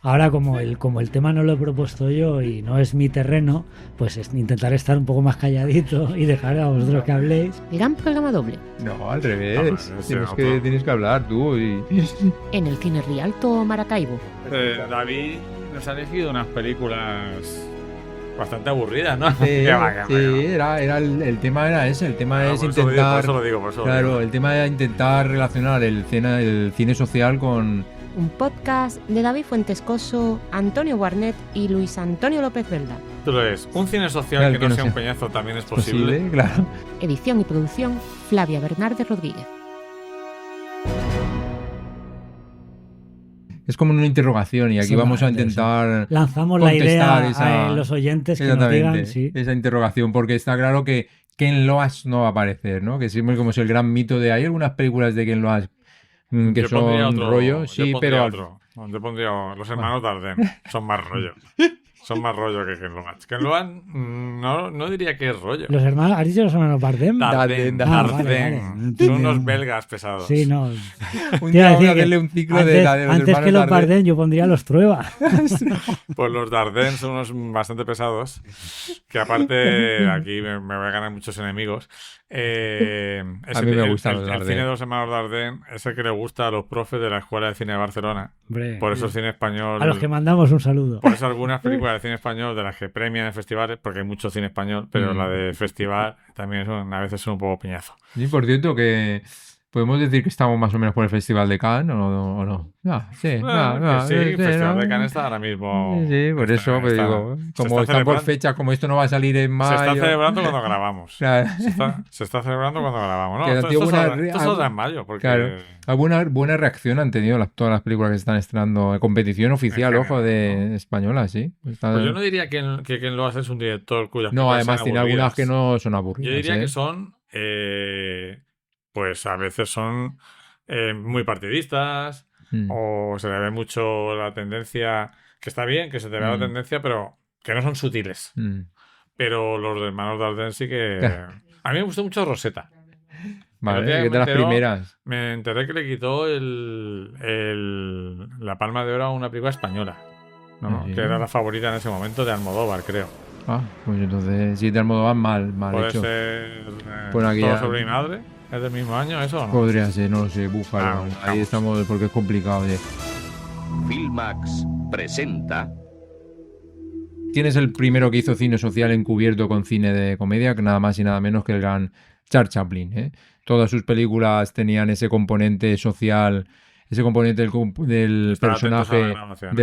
Ahora como el tema no lo he propuesto yo y no es mi terreno, pues intentar estar un poco más calladito y dejar a vosotros que habléis. Gran programa doble. No, al revés. No, Tienes que hablar tú. En el Cine Rialto Maracaibo. David nos ha elegido unas películas bastante aburridas, ¿no? Sí, el tema era ese. El tema es intentar. Por eso lo digo. El tema era intentar relacionar el cine social con. Un podcast de David Fuentescoso, Antonio Guarnet y Luis Antonio López Velda. Tú lo es. Un cine social que no sea un peñazo también es posible. Claro. Edición y producción, Flavia Bernardes Rodríguez. Es como una interrogación y aquí vamos a intentar lanzamos la idea a los oyentes que nos digan esa interrogación, porque está claro que Ken Loach no va a aparecer, ¿no? Que siempre como es el gran mito de hay algunas películas de Ken Loach que son rollo, sí, pero yo pondría Los Hermanos Dardenne, son más rollo. Son más rollo que Ken Loach. Ken Loach no diría que es rollo. Los hermanos, ¿has dicho los hermanos Bardem? Dardenne. Vale. Son unos belgas pesados. Sí, no. Un día vamos a hacerle un ciclo de los antes que los Bardem yo pondría los Trueba. Pues los Dardenne son unos bastante pesados, que aparte aquí me voy a ganar muchos enemigos. A mí me gusta el cine de los hermanos Dardenne es el que le gusta a los profes de la Escuela de Cine de Barcelona. Hombre, por eso el cine español... A los que mandamos un saludo. Por eso algunas películas de cine español de las que premian en festivales, porque hay mucho cine español, pero la de festival también a veces son un poco piñazo. Y por cierto que... ¿Podemos decir que estamos más o menos por el Festival de Cannes o no? Sí, el Festival de Cannes está ahora mismo... Sí, por eso pues digo, como están por fecha, como esto no va a salir en mayo... Se está celebrando cuando grabamos. Claro. Se está celebrando cuando grabamos, ¿no? Esto saldrá en mayo, porque... Claro. ¿Alguna buena reacción han tenido todas las películas que se están estrenando? Competición oficial, ojo, de española, ¿sí? Pues yo no diría que Ken Loach es un director cuyas no, además tiene algunas que no son aburridas. Yo diría que son... pues a veces son muy partidistas o se le ve mucho la tendencia, que está bien, que se te vea la tendencia, pero que no son sutiles. Pero los de Hermanos Dardenne sí que... A mí me gustó mucho Rosetta. Vale, que de las primeras. Me enteré que le quitó la Palma de Oro a una película española, ¿no? Que era la favorita en ese momento de Almodóvar, creo. Ah, pues entonces sí, de Almodóvar mal puede hecho. Ser Todo sobre mi madre. ¿Es del mismo año eso o no? Podría ser, no lo sé, búfalo. Ahí estamos porque es complicado. Filmax presenta... Tienes el primero que hizo cine social encubierto con cine de comedia, que nada más y nada menos que el gran Charles Chaplin, ¿eh? Todas sus películas tenían ese componente social, ese componente del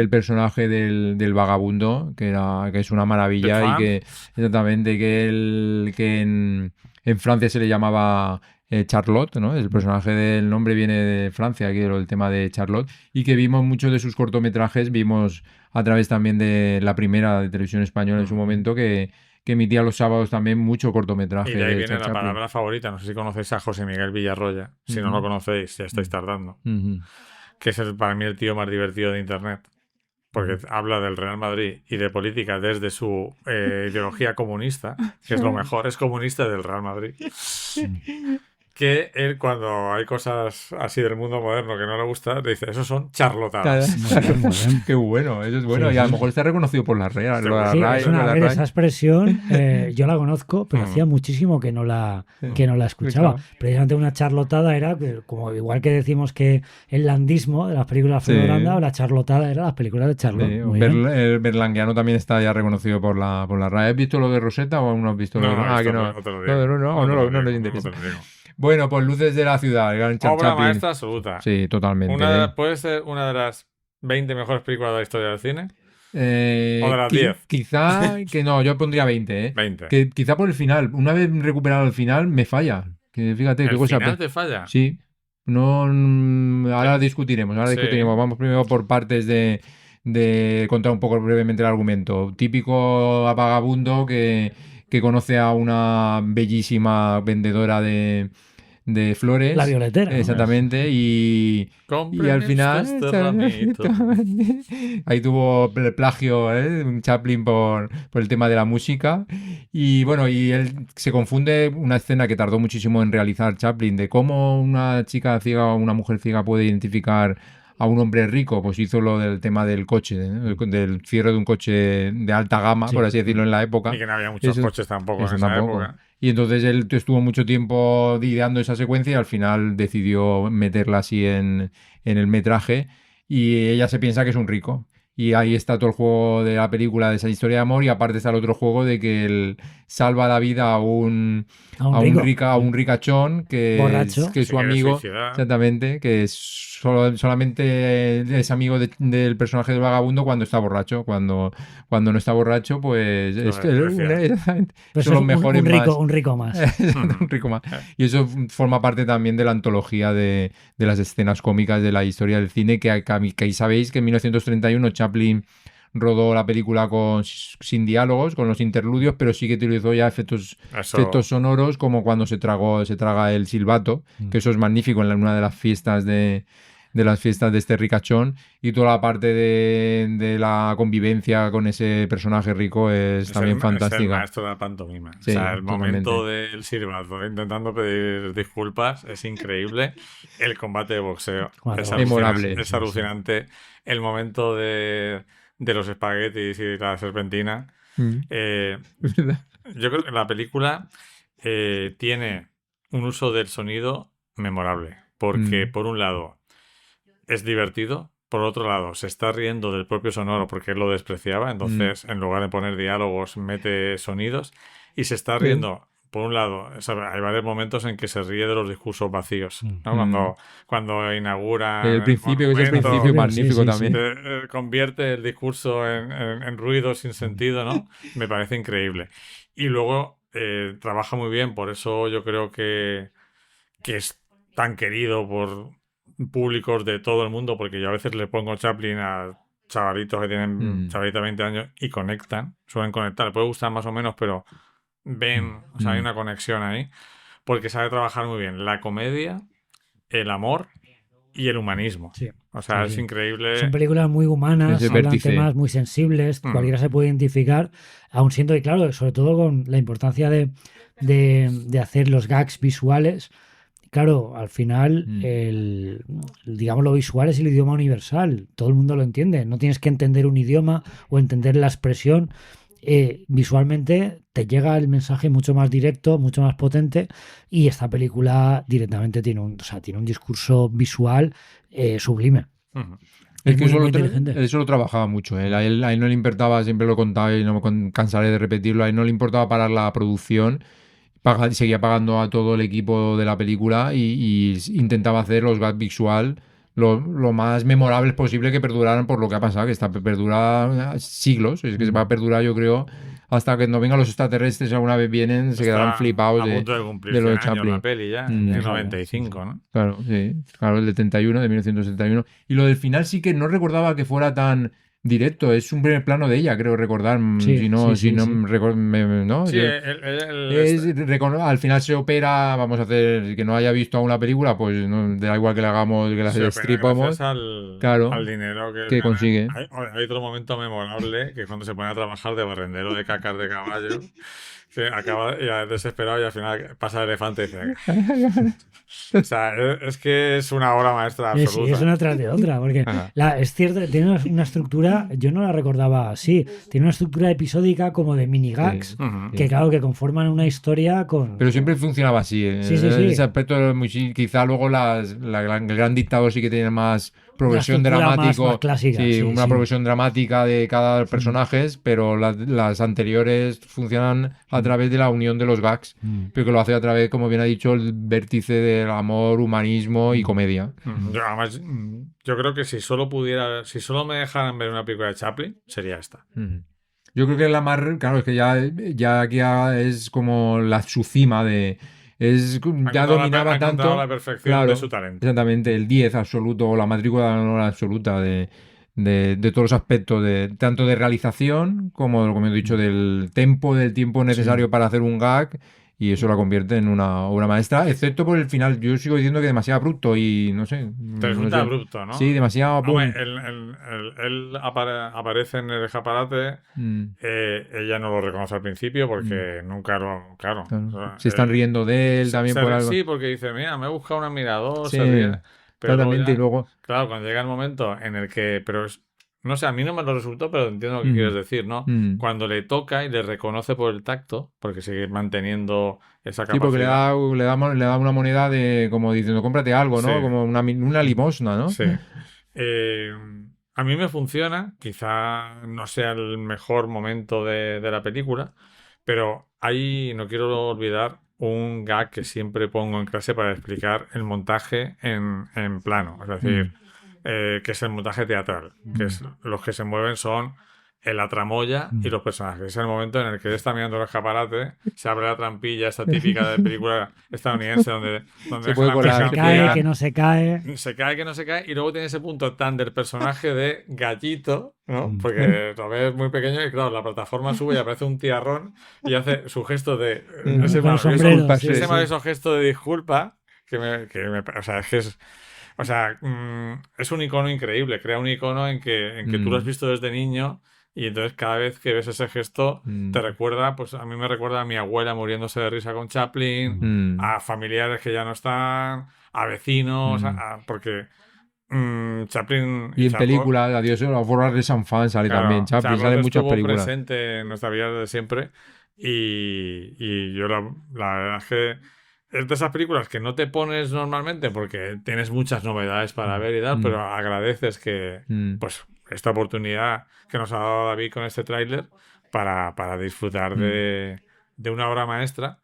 personaje del vagabundo, que es una maravilla y que exactamente que en Francia se le llamaba Charlotte, ¿no? El personaje del nombre viene de Francia, aquí el tema de Charlotte, y que vimos muchos de sus cortometrajes, vimos a través también de la primera de televisión española en su momento que emitía los sábados también mucho cortometraje. Y de ahí viene la palabra favorita, no sé si conocéis a José Miguel Villarroya, si no lo conocéis, ya estáis tardando, que es para mí el tío más divertido de internet. Porque habla del Real Madrid y de política desde su ideología comunista, que es lo mejor, es comunista del Real Madrid. Que él, cuando hay cosas así del mundo moderno que no le gusta, le dice, esos son charlotadas. Qué bueno, eso es bueno. Sí, y a lo mejor está reconocido por la RAE. Esa expresión yo la conozco, pero hacía muchísimo que no la escuchaba. Precisamente una charlotada era, como igual que decimos que el landismo de las películas de Holanda, la charlotada era las películas de Charlotte. El berlanguiano también está ya reconocido por la RAE. ¿Has visto lo de Rosetta o aún no has visto lo de Rosetta? No les interesa. Bueno, pues Luces de la ciudad, el gran Charles Obra Chaplin. maestra absoluta. Sí, totalmente. ¿Puede ser una de las 20 mejores películas de la historia del cine? ¿O de las 10? Quizá que no, yo pondría 20, ¿eh? 20. Que quizá por el final. Una vez recuperado el final, me falla. Que fíjate qué cosa. ¿El final te falla? Sí. No, ahora discutiremos. Vamos primero por partes de contar un poco brevemente el argumento. Típico vagabundo que conoce a una bellísima vendedora de flores. La violetera. Exactamente. Y al final ahí tuvo el plagio, Chaplin por el tema de la música. Y bueno, y él se confunde una escena que tardó muchísimo en realizar Chaplin, de cómo una chica ciega o una mujer ciega puede identificar a un hombre rico, pues hizo lo del tema del coche, del cierre de un coche de alta gama, por así decirlo, en la época. Y que no había muchos coches tampoco en esa época. Y entonces él estuvo mucho tiempo ideando esa secuencia y al final decidió meterla así en el metraje y ella se piensa que es un rico. Y ahí está todo el juego de la película, de esa historia de amor, y aparte está el otro juego de que él salva la vida a un ricachón que es su amigo, exactamente, que solamente es amigo del personaje del vagabundo cuando está borracho. Cuando no está borracho, pues son los mejores un rico más. Un rico más. Y eso forma parte también de la antología de las escenas cómicas de la historia del cine, que ahí sabéis que en 1931 Chaplin rodó la película sin diálogos, con los interludios, pero sí que utilizó ya efectos sonoros, como cuando se traga el silbato, que eso es magnífico en una de las fiestas de este ricachón, y toda la parte de la convivencia con ese personaje rico es también fantástica. Es el maestro de la pantomima. Sí, o sea, el momento del silbato intentando pedir disculpas es increíble. El combate de boxeo es memorable. Es alucinante. El momento de los espaguetis y la serpentina. Yo creo que la película tiene un uso del sonido memorable. Porque, por un lado, es divertido. Por otro lado, se está riendo del propio sonoro porque él lo despreciaba. Entonces, en lugar de poner diálogos, mete sonidos. Y se está riendo, por un lado, hay varios momentos en que se ríe de los discursos vacíos, ¿no? Cuando inaugura el principio, que es el principio magnífico también. Convierte el discurso en ruido sin sentido, ¿no? Me parece increíble. Y luego trabaja muy bien. Por eso yo creo que es tan querido por públicos de todo el mundo, porque yo a veces le pongo Chaplin a chavalitos que tienen chavalitos de 20 años y suelen conectar, le puede gustar más o menos, pero ven, o sea, hay una conexión ahí, porque sabe trabajar muy bien la comedia, el amor y el humanismo. Sí. O sea, es increíble. Son películas muy humanas, hablan temas muy sensibles, cualquiera se puede identificar, aun siendo, y claro, sobre todo con la importancia de hacer los gags visuales. Claro, al final, digamos, lo visual es el idioma universal. Todo el mundo lo entiende. No tienes que entender un idioma o entender la expresión. Visualmente te llega el mensaje mucho más directo, mucho más potente. Y esta película directamente tiene un discurso visual sublime. Es que eso lo trabajaba mucho. A él no le importaba, siempre lo contaba y no me cansaré de repetirlo, a él no le importaba parar la producción. Seguía pagando a todo el equipo de la película y intentaba hacer los gags visual lo más memorables posible, que perduraran, por lo que ha pasado, que perdura siglos. Es que se va a perdurar, yo creo, hasta que no vengan los extraterrestres. Alguna vez vienen, se quedarán flipados de lo de Chaplin. La peli ya, en 95, ¿no? Claro, sí. Claro, el de 71, de 1971. Y lo del final sí que no recordaba que fuera tan directo, es un primer plano de ella, creo recordar. Al final se opera, vamos a hacer, que no haya visto aún la película, pues no, da igual que le hagamos, que la destripamos. Al dinero que consigue. Hay otro momento memorable, que es cuando se pone a trabajar de barrendero de cacas de caballo. Que acaba ya desesperado y al final pasa el elefante y dice... O sea, es que es una obra maestra absoluta. Sí, es una tras de otra, porque es cierto, tiene una estructura, yo no la recordaba así, tiene una estructura episódica como de mini gags, que claro, que conforman una historia con... Pero siempre funcionaba así. Ese aspecto, quizá luego el gran dictador sí que tiene más progresión dramática, más clásica, una progresión dramática de cada personaje, pero las anteriores funcionan a través de la unión de los gags, pero que lo hace a través, como bien ha dicho, el vértice del amor, humanismo y comedia. Yo creo que si solo me dejaran ver una película de Chaplin, sería esta. Yo creo que la más, claro, es que ya aquí es como su cima de... ya dominaba tanto la perfección de su talento. Exactamente, el 10 absoluto o la matrícula de honor absoluta de todos los aspectos, tanto de realización como he dicho, del tiempo necesario para hacer un gag, y eso la convierte en una obra maestra, excepto por el final. Yo sigo diciendo que demasiado abrupto y no sé. Resulta abrupto, ¿no? Sí, demasiado. Él aparece en el escaparate, ella no lo reconoce al principio porque nunca lo... Claro. Se están riendo de él también por algo. Sí, porque dice, mira, me he buscado un admirador, sí. se ríe. Pero totalmente, y luego... Claro, cuando llega el momento en el que... no sé, a mí no me lo resultó, pero entiendo lo que quieres decir, ¿no? Cuando le toca y le reconoce por el tacto, porque sigue manteniendo esa capacidad. Sí, porque le da una moneda de, como diciendo, cómprate algo, ¿no? Sí. Como una limosna, ¿no? Sí. A mí me funciona, quizá no sea el mejor momento de la película, pero ahí no quiero olvidar un gag que siempre pongo en clase para explicar el montaje en plano, es decir, que es el montaje teatral, que es los que se mueven son la tramoya y los personajes. Es el momento en el que él está mirando el escaparate, se abre la trampilla, esta típica de película estadounidense donde se puede colar, se cae, que no se cae. Se cae, que no se cae, y luego tiene ese punto tan del personaje de gallito, ¿no? Porque lo ves muy pequeño y claro, la plataforma sube y aparece un tiarrón y hace su gesto de... ese maravilloso gesto de disculpa o sea, es que es... O sea, es un icono increíble, crea un icono en que tú lo has visto desde niño y entonces cada vez que ves ese gesto te recuerda, pues a mí me recuerda a mi abuela muriéndose de risa con Chaplin, a familiares que ya no están, a vecinos, porque Chaplin... Y en película, Adiós, la Forward de San Fan sale también, Chaplin sale en muchas películas. Presente en nuestra vida de siempre y yo la verdad es que es de esas películas que no te pones normalmente porque tienes muchas novedades para ver y tal, pero agradeces que pues esta oportunidad que nos ha dado David con este tráiler para disfrutar de una obra maestra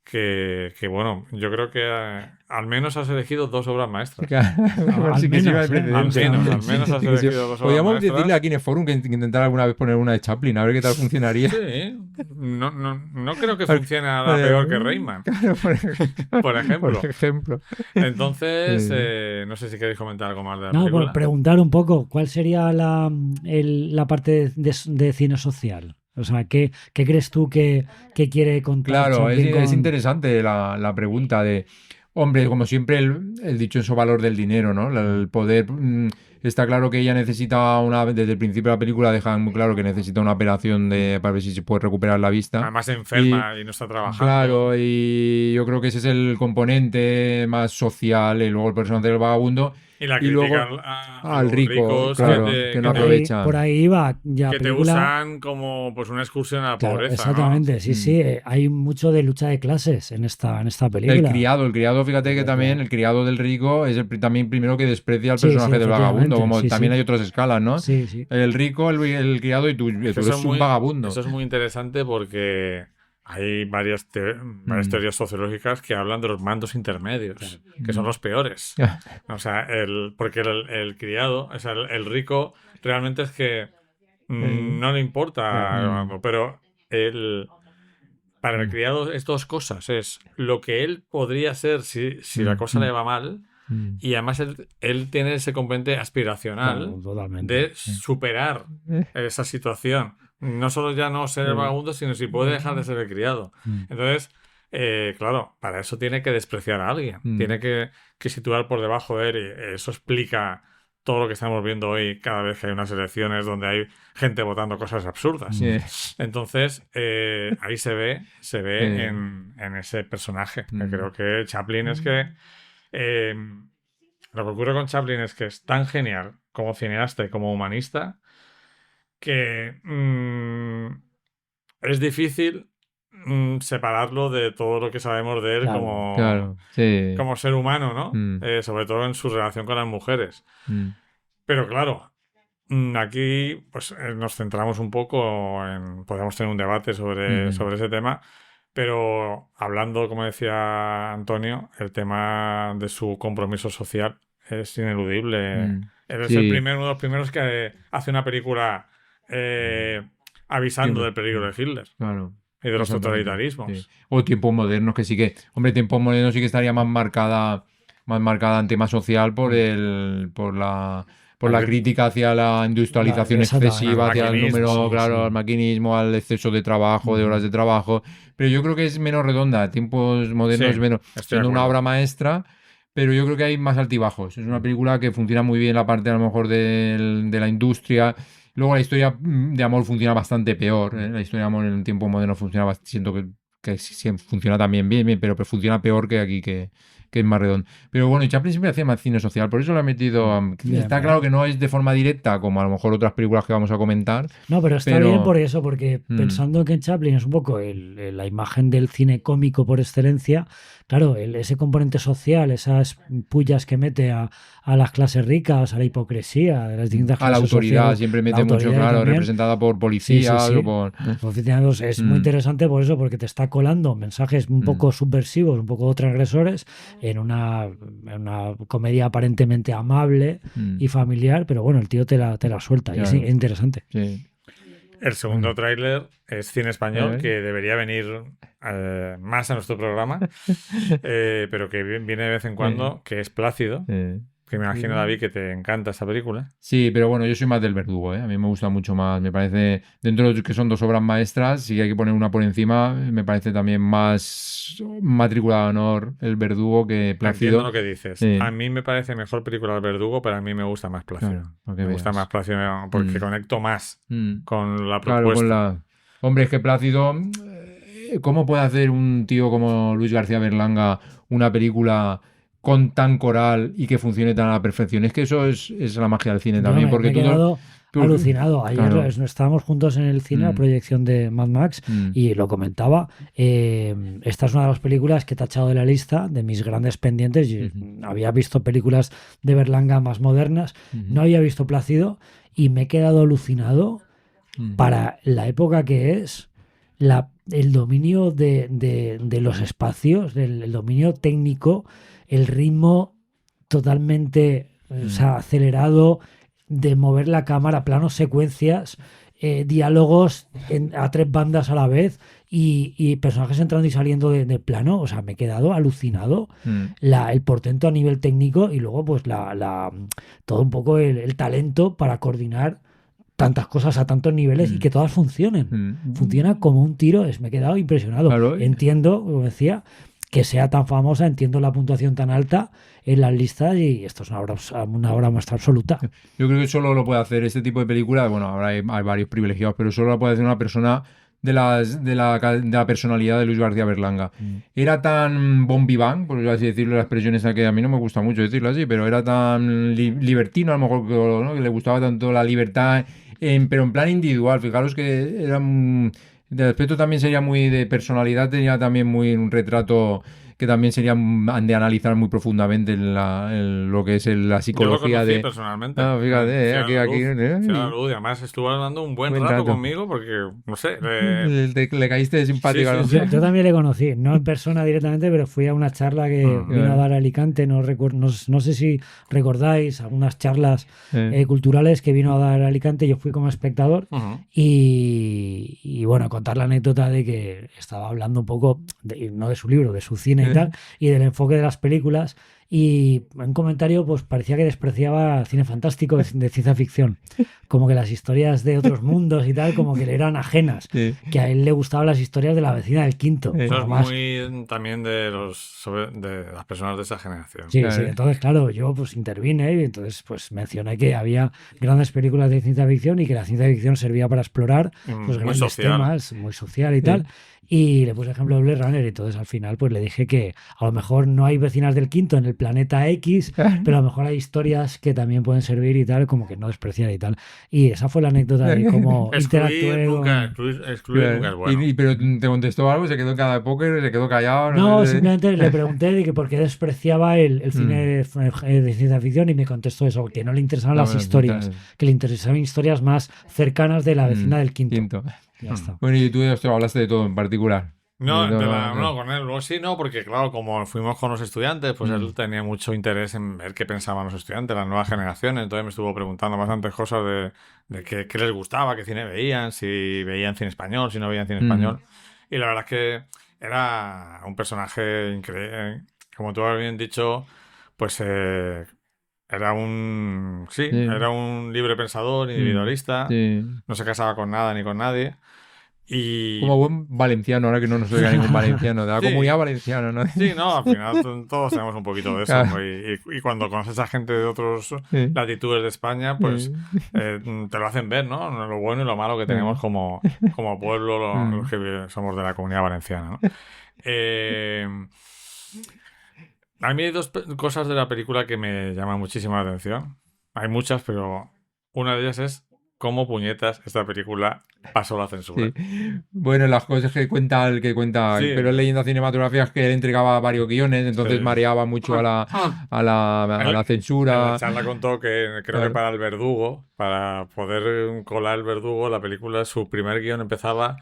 que bueno, yo creo que al menos has elegido 2 obras maestras. Al menos has elegido 2 obras maestras. Podríamos decirle a Kineforum que intentar alguna vez poner una de Chaplin, a ver qué tal funcionaría. Sí, no creo que funcione nada peor que Rayman. Claro, por ejemplo. Entonces, no sé si queréis comentar algo más de la película. Por preguntar un poco, ¿cuál sería la parte de cine social? O sea, ¿qué crees tú que quiere contar? Claro, es interesante la pregunta de... Hombre, como siempre, el dichoso valor del dinero, ¿no? El poder... Está claro que ella necesita desde el principio de la película dejan muy claro que necesita una operación para ver si se puede recuperar la vista. Además enferma y no está trabajando. Claro, y yo creo que ese es el componente más social, y luego el personaje del vagabundo. Y la crítica luego al rico, ricos, claro, que no aprovecha. Por ahí va ya. Que película... te usan como pues una excursión a la pobreza. Exactamente, ¿no? Sí. Hay mucho de lucha de clases en esta película. El criado, fíjate que también el criado del rico es también primero que desprecia al personaje del vagabundo, como también hay otras escalas, ¿no? Sí. El rico, el criado y tú eres un vagabundo. Eso es muy interesante porque hay varias teorías sociológicas que hablan de los mandos intermedios, que son los peores. O sea, porque el criado, o sea, el rico realmente es que no le importa, pero para el criado es 2 cosas. Es lo que él podría ser si la cosa le va mal, y además él tiene ese componente aspiracional de superar esa situación. No solo ya no ser el vagabundo, sino si puede dejar de ser el criado. Entonces, claro, para eso tiene que despreciar a alguien. Tiene que situar por debajo de él, y eso explica todo lo que estamos viendo hoy cada vez que hay unas elecciones donde hay gente votando cosas absurdas. Entonces, ahí se ve en ese personaje. Creo que Chaplin es que... lo que ocurre con Chaplin es que es tan genial como cineasta y como humanista que es difícil separarlo de todo lo que sabemos de él como ser humano, ¿no? Sobre todo en su relación con las mujeres. Pero claro, aquí pues nos centramos un poco podemos tener un debate sobre ese tema, pero hablando, como decía Antonio, el tema de su compromiso social es ineludible. Él es uno de los primeros que hace una película avisando del peligro de Hitler. Claro. Y de los totalitarismos. Sí. O tiempos modernos, que sí que... Hombre, tiempos modernos sí que estaría más marcada en tema social por la crítica hacia la industrialización excesiva, hacia el número, al maquinismo, al exceso de trabajo, de horas de trabajo. Pero yo creo que es menos redonda. Tiempos modernos es menos... Siendo una obra maestra... Pero yo creo que hay más altibajos. Es una película que funciona muy bien la parte a lo mejor de la industria. Luego la historia de amor funciona bastante peor. La historia de amor en el tiempo moderno siento que que sí funciona también bien, pero funciona peor que aquí, que es más redondo. Pero bueno, y Chaplin siempre hacía más cine social, por eso lo ha metido. Está claro que no es de forma directa, como a lo mejor otras películas que vamos a comentar. No, pero está bien por eso, porque pensando que Chaplin es un poco la imagen del cine cómico por excelencia, claro, ese componente social, esas pullas que mete a las clases ricas, a la hipocresía de las distintas clases a la autoridad, sociales, siempre mete mucho, claro, también, representada por policías sí. o por... Es muy interesante por eso, porque te está colando mensajes un poco subversivos, un poco transgresores, en una comedia aparentemente amable y familiar, pero bueno, el tío te la suelta, claro. Y es interesante. Sí. El segundo tráiler es cine español, que debería venir más a nuestro programa, pero que viene de vez en cuando, que es Plácido. Que me imagino, David, que te encanta esa película. Sí, pero bueno, yo soy más del Verdugo, ¿eh? A mí me gusta mucho más. Me parece, dentro de los que son dos obras maestras, si hay que poner una por encima, me parece también más matrícula de honor el Verdugo que Plácido. Entiendo lo que dices. Sí. A mí me parece mejor película el Verdugo, pero a mí me gusta más Plácido. Claro, me gusta más Plácido porque conecto más con la propuesta. Claro, Hombre, es que Plácido... ¿Cómo puede hacer un tío como Luis García Berlanga una película con tan coral y que funcione tan a la perfección? Es que eso es la magia del cine también. Me he quedado alucinado. Ayer estábamos juntos en el cine, la proyección de Mad Max, y lo comentaba. Esta es una de las películas que he tachado de la lista de mis grandes pendientes. Yo había visto películas de Berlanga más modernas, no había visto Plácido, y me he quedado alucinado para la época que es. El dominio de los espacios, el dominio técnico, el ritmo totalmente acelerado de mover la cámara, planos secuencias, diálogos a 3 bandas a la vez y personajes entrando y saliendo de plano. O sea, me he quedado alucinado. El portento a nivel técnico y luego pues todo un poco el talento para coordinar tantas cosas a tantos niveles y que todas funcionen. Funciona como un tiro. Me he quedado impresionado. Claro. Entiendo, como decía, que sea tan famosa, entiendo la puntuación tan alta en las listas y esto es una obra maestra absoluta. Yo creo que solo lo puede hacer este tipo de películas. Bueno, ahora hay varios privilegiados, pero solo lo puede hacer una persona de la personalidad de Luis García Berlanga. Era tan bon vivant, por así decirlo, la expresión esa que a mí no me gusta mucho decirlo así, pero era tan libertino, a lo mejor, ¿no? Que le gustaba tanto la libertad, pero en plan individual. Fijaros que era de aspecto también sería muy de personalidad, tenía también muy un retrato que también sería de analizar muy profundamente lo que es la psicología. Yo lo conocí personalmente. Fíjate, aquí. Y además estuvo hablando un buen rato conmigo porque, no sé... Le caíste de simpático. Sí. Yo también le conocí, no en persona directamente, pero fui a una charla que vino a dar a Alicante, no sé si recordáis, algunas charlas culturales que vino a dar a Alicante, yo fui como espectador y bueno, contar la anécdota de que estaba hablando un poco, no de su libro, de su cine y tal, y del enfoque de las películas, y en un comentario pues parecía que despreciaba cine fantástico de ciencia ficción, como que las historias de otros mundos y tal como que le eran ajenas, que a él le gustaban las historias de la vecina del quinto. Eso es muy también de las personas de esa generación. Sí, entonces claro, yo pues intervine y entonces pues mencioné que había grandes películas de ciencia ficción y que la ciencia ficción servía para explorar pues grandes temas, muy social y tal. Y le puse el ejemplo de Blade Runner y entonces al final pues le dije que a lo mejor no hay vecinas del quinto en el planeta X, pero a lo mejor hay historias que también pueden servir y tal, como que no despreciar y tal. Y esa fue la anécdota de cómo interactué. Excluir nunca es bueno. Pero te contestó algo, se quedó en cada póker, se quedó callado. No, simplemente le pregunté de que por qué despreciaba el cine de ciencia ficción y me contestó eso, que no le interesaban las historias, que le interesaban historias más cercanas de la vecina del quinto. Ya está. Bueno, y tú hablaste de todo en particular. No, con él. Luego sí, no, porque claro, como fuimos con los estudiantes, pues él tenía mucho interés en ver qué pensaban los estudiantes, las nuevas generaciones. Entonces me estuvo preguntando bastantes cosas de qué les gustaba, qué cine veían, si veían cine español, si no veían cine español. Y la verdad es que era un personaje increíble. Como tú habías bien dicho, pues era un libre pensador, individualista, no se casaba con nada ni con nadie. Y... Como buen valenciano, ahora que no nos oiga ningún valenciano, de la comunidad valenciana, ¿no? Sí, no, al final todos tenemos un poquito de eso. Claro. Y cuando conoces a gente de otras latitudes de España, pues te lo hacen ver, ¿no? Lo bueno y lo malo que tenemos como pueblo, los que somos de la comunidad valenciana, ¿no? A mí hay dos cosas de la película que me llaman muchísimo la atención. Hay muchas, pero una de ellas es cómo puñetas esta película pasó la censura. Sí. Bueno, las cosas que cuenta sí. pero leyendo cinematográficas que él entregaba varios guiones, entonces mareaba mucho a la censura. En la charla contó que creo que para el verdugo, para poder colar el verdugo, la película, su primer guión empezaba: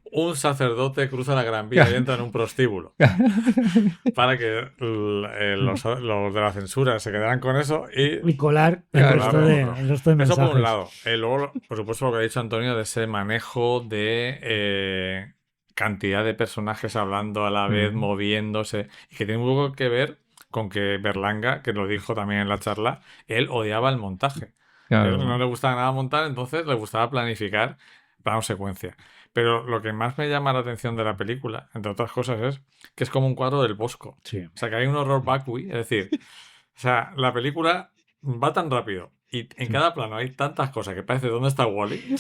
un sacerdote cruza la Gran Vía y entra en un prostíbulo. Para que los de la censura se quedaran con eso y colar el resto de mensajes. Eso por un lado. Luego, por supuesto, lo que ha dicho Antonio de ese manejo de cantidad de personajes hablando a la vez, moviéndose, y que tiene un poco que ver con que Berlanga, que lo dijo también en la charla, él odiaba el montaje. Claro. No le gustaba nada montar, entonces le gustaba planificar plano secuencia. Pero lo que más me llama la atención de la película, entre otras cosas, es que es como un cuadro del Bosco. Sí. O sea, que hay un horror vacui, es decir, o sea, la película va tan rápido y en cada plano hay tantas cosas que parece ¿dónde está Wall-E?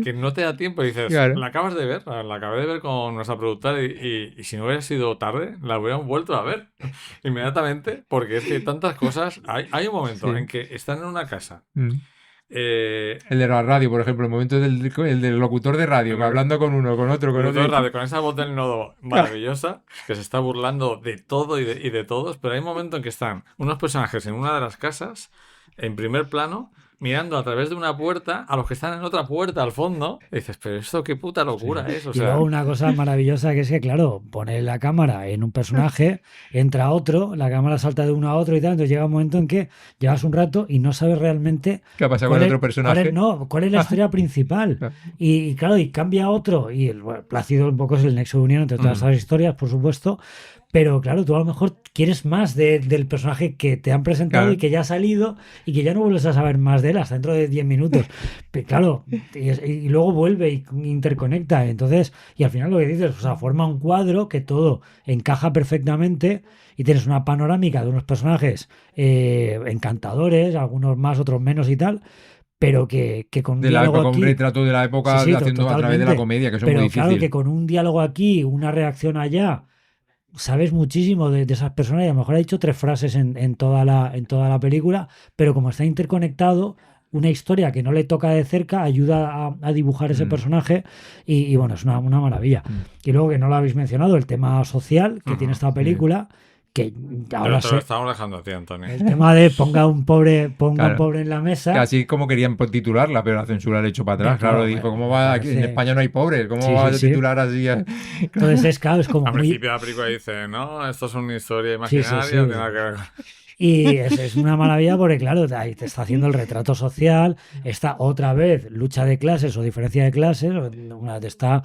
Que no te da tiempo y dices, claro. La acabas de ver, la acabé de ver con nuestra productora y si no hubiera sido tarde, la hubiéramos vuelto a ver inmediatamente, porque es que tantas cosas, hay un momento en que están en una casa. El de la radio, por ejemplo, el momento del locutor de radio, hablando con uno, con otro, de radio, con esa voz del nodo maravillosa, que se está burlando de todo y de todos, pero hay un momento en que están unos personajes en una de las casas, en primer plano, mirando a través de una puerta a los que están en otra puerta al fondo, y dices, pero esto qué puta locura es. O sea... Y luego una cosa maravillosa que es que, claro, pone la cámara en un personaje, entra otro, la cámara salta de uno a otro y tal, entonces llega un momento en que llevas un rato y no sabes realmente qué ha pasado con el otro personaje. ¿Cuál es la historia principal? Y claro, y cambia otro, y Plácido un poco es el nexo de unión entre todas esas historias, por supuesto. Pero claro, tú a lo mejor quieres más del personaje que te han presentado y que ya ha salido y que ya no vuelves a saber más de él hasta dentro de 10 minutos. Pero claro, y luego vuelve y interconecta. Entonces, y al final lo que dices, o sea, forma un cuadro que todo encaja perfectamente y tienes una panorámica de unos personajes encantadores, algunos más, otros menos y tal. Pero que con un diálogo aquí... con un retrato de la época haciendo a través de la comedia, que eso es muy difícil. Claro, que con un diálogo aquí, una reacción allá... Sabes muchísimo de esas personas y a lo mejor ha dicho 3 frases en toda la película, pero como está interconectado, una historia que no le toca de cerca ayuda a dibujar ese personaje y bueno, es una maravilla. Y luego, que no lo habéis mencionado, el tema social que tiene esta película, que ahora te lo estamos dejando a ti, Antonio. El tema de ponga un pobre en la mesa. Que así como querían titularla, pero la censura le echó para atrás. Claro, dijo, ¿cómo va? Aquí en España no hay pobres, ¿cómo va a titular así? Entonces es como al principio la película dice, no, esto es una historia imaginaria, no tiene nada que ver. Y es una maravilla porque, claro, ahí te está haciendo el retrato social, está otra vez lucha de clases o diferencia de clases, te está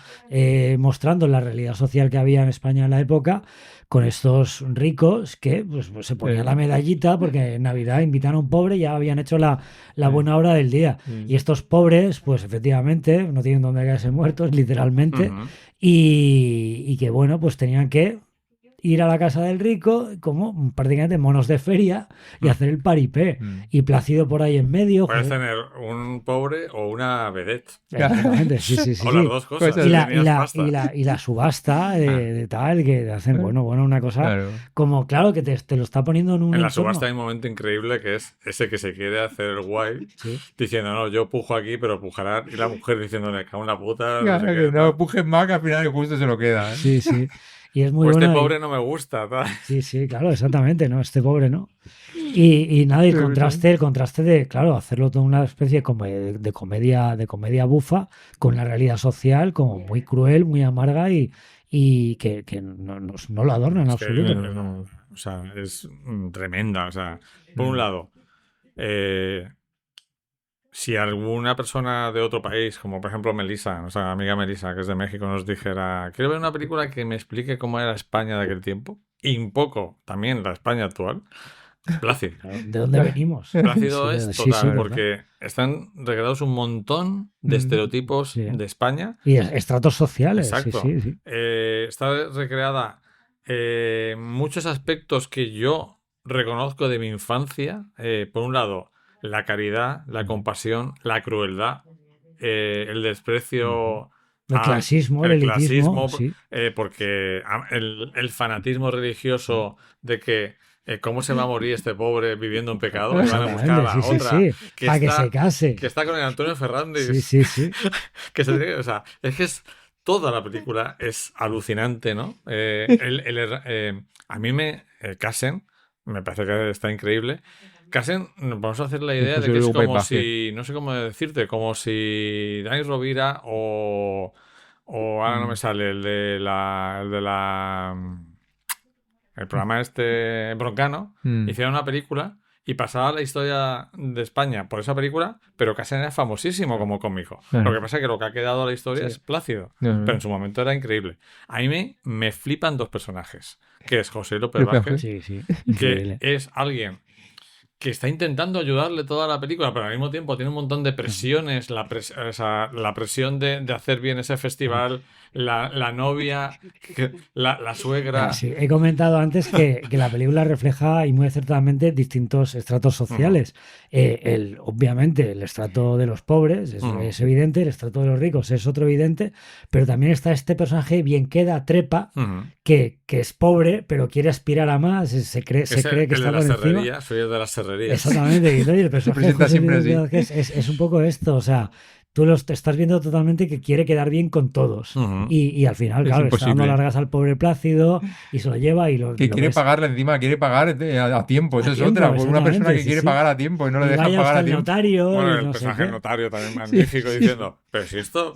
mostrando la realidad social que había en España en la época, con estos ricos que pues se ponían la medallita porque en Navidad invitan a un pobre y ya habían hecho la buena obra del día. Y estos pobres, pues efectivamente, no tienen dónde caerse muertos, literalmente, y que, bueno, pues tenían que ir a la casa del rico como prácticamente monos de feria y hacer el paripé. Y Plácido por ahí en medio. Puedes tener un pobre o una vedette. Exactamente, sí. O las dos cosas. Y la subasta de tal, que hacen, bueno, una cosa como, claro, que te lo está poniendo en un... En la subasta hay un momento increíble que es ese que se quiere hacer el guay, diciendo, no, yo pujo aquí, pero pujará. Y la mujer diciéndole, cago en la puta. Claro, no sé qué, no pujes más, que al final justo se lo queda. Sí. Y es muy pues bueno. Este pobre no me gusta. Tal. Sí, claro, exactamente, ¿no? Este pobre, ¿no? Y nada, el contraste de, claro, hacerlo toda una especie como de comedia bufa con la realidad social como muy cruel, muy amarga y que no lo adorna en absoluto. O sea, es tremenda. O sea, por un lado, si alguna persona de otro país, como por ejemplo Melissa, nuestra amiga Melissa, que es de México, nos dijera, quiero ver una película que me explique cómo era España de aquel tiempo, y un poco también la España actual, Plácido. ¿De dónde venimos? Plácido es total, sí, porque están recreados un montón de estereotipos de España. Y estratos sociales. Exacto. Sí. Está recreada muchos aspectos que yo reconozco de mi infancia. Por un lado, la caridad, la compasión, la crueldad, el desprecio... El clasismo, el elitismo, sí. Porque el fanatismo religioso de que cómo se va a morir este pobre viviendo en pecado, van a buscar a la otra para que se case, que está con el Antonio Fernández. Sí. O sea, es que toda la película es alucinante, ¿no? A mí Casen me parece que está increíble. Casen, vamos a hacer la idea de que es como si, no sé cómo decirte, como si Dani Rovira o ahora no me sale el programa Broncano hiciera una película y pasaba la historia de España por esa película, pero Casen era famosísimo como cómico. Lo que pasa es que lo que ha quedado de la historia es Plácido, pero en su momento era increíble. A mí me flipan dos personajes, que es José López Vázquez, que es alguien que está intentando ayudarle toda la película, pero al mismo tiempo tiene un montón de presiones, la presión de hacer bien ese festival, la novia, la suegra... Sí, he comentado antes que la película refleja y muy acertadamente distintos estratos sociales. Obviamente el estrato de los pobres es evidente, el estrato de los ricos es otro evidente, pero también está este personaje bien queda, Trepa, que es pobre, pero quiere aspirar a más, se cree que está por encima. Soy el de las serrerías. Exactamente, y el personaje es un poco esto, o sea, tú lo estás viendo totalmente que quiere quedar bien con todos. Y al final, claro, está dando largas al pobre Plácido y se lo lleva y lo que quiere pagarle encima, quiere pagar a tiempo. Esa es otra. Por una persona que quiere pagar a tiempo y no le dejan pagar a tiempo. Notario, bueno, el personaje del notario también magnífico diciendo, pero si esto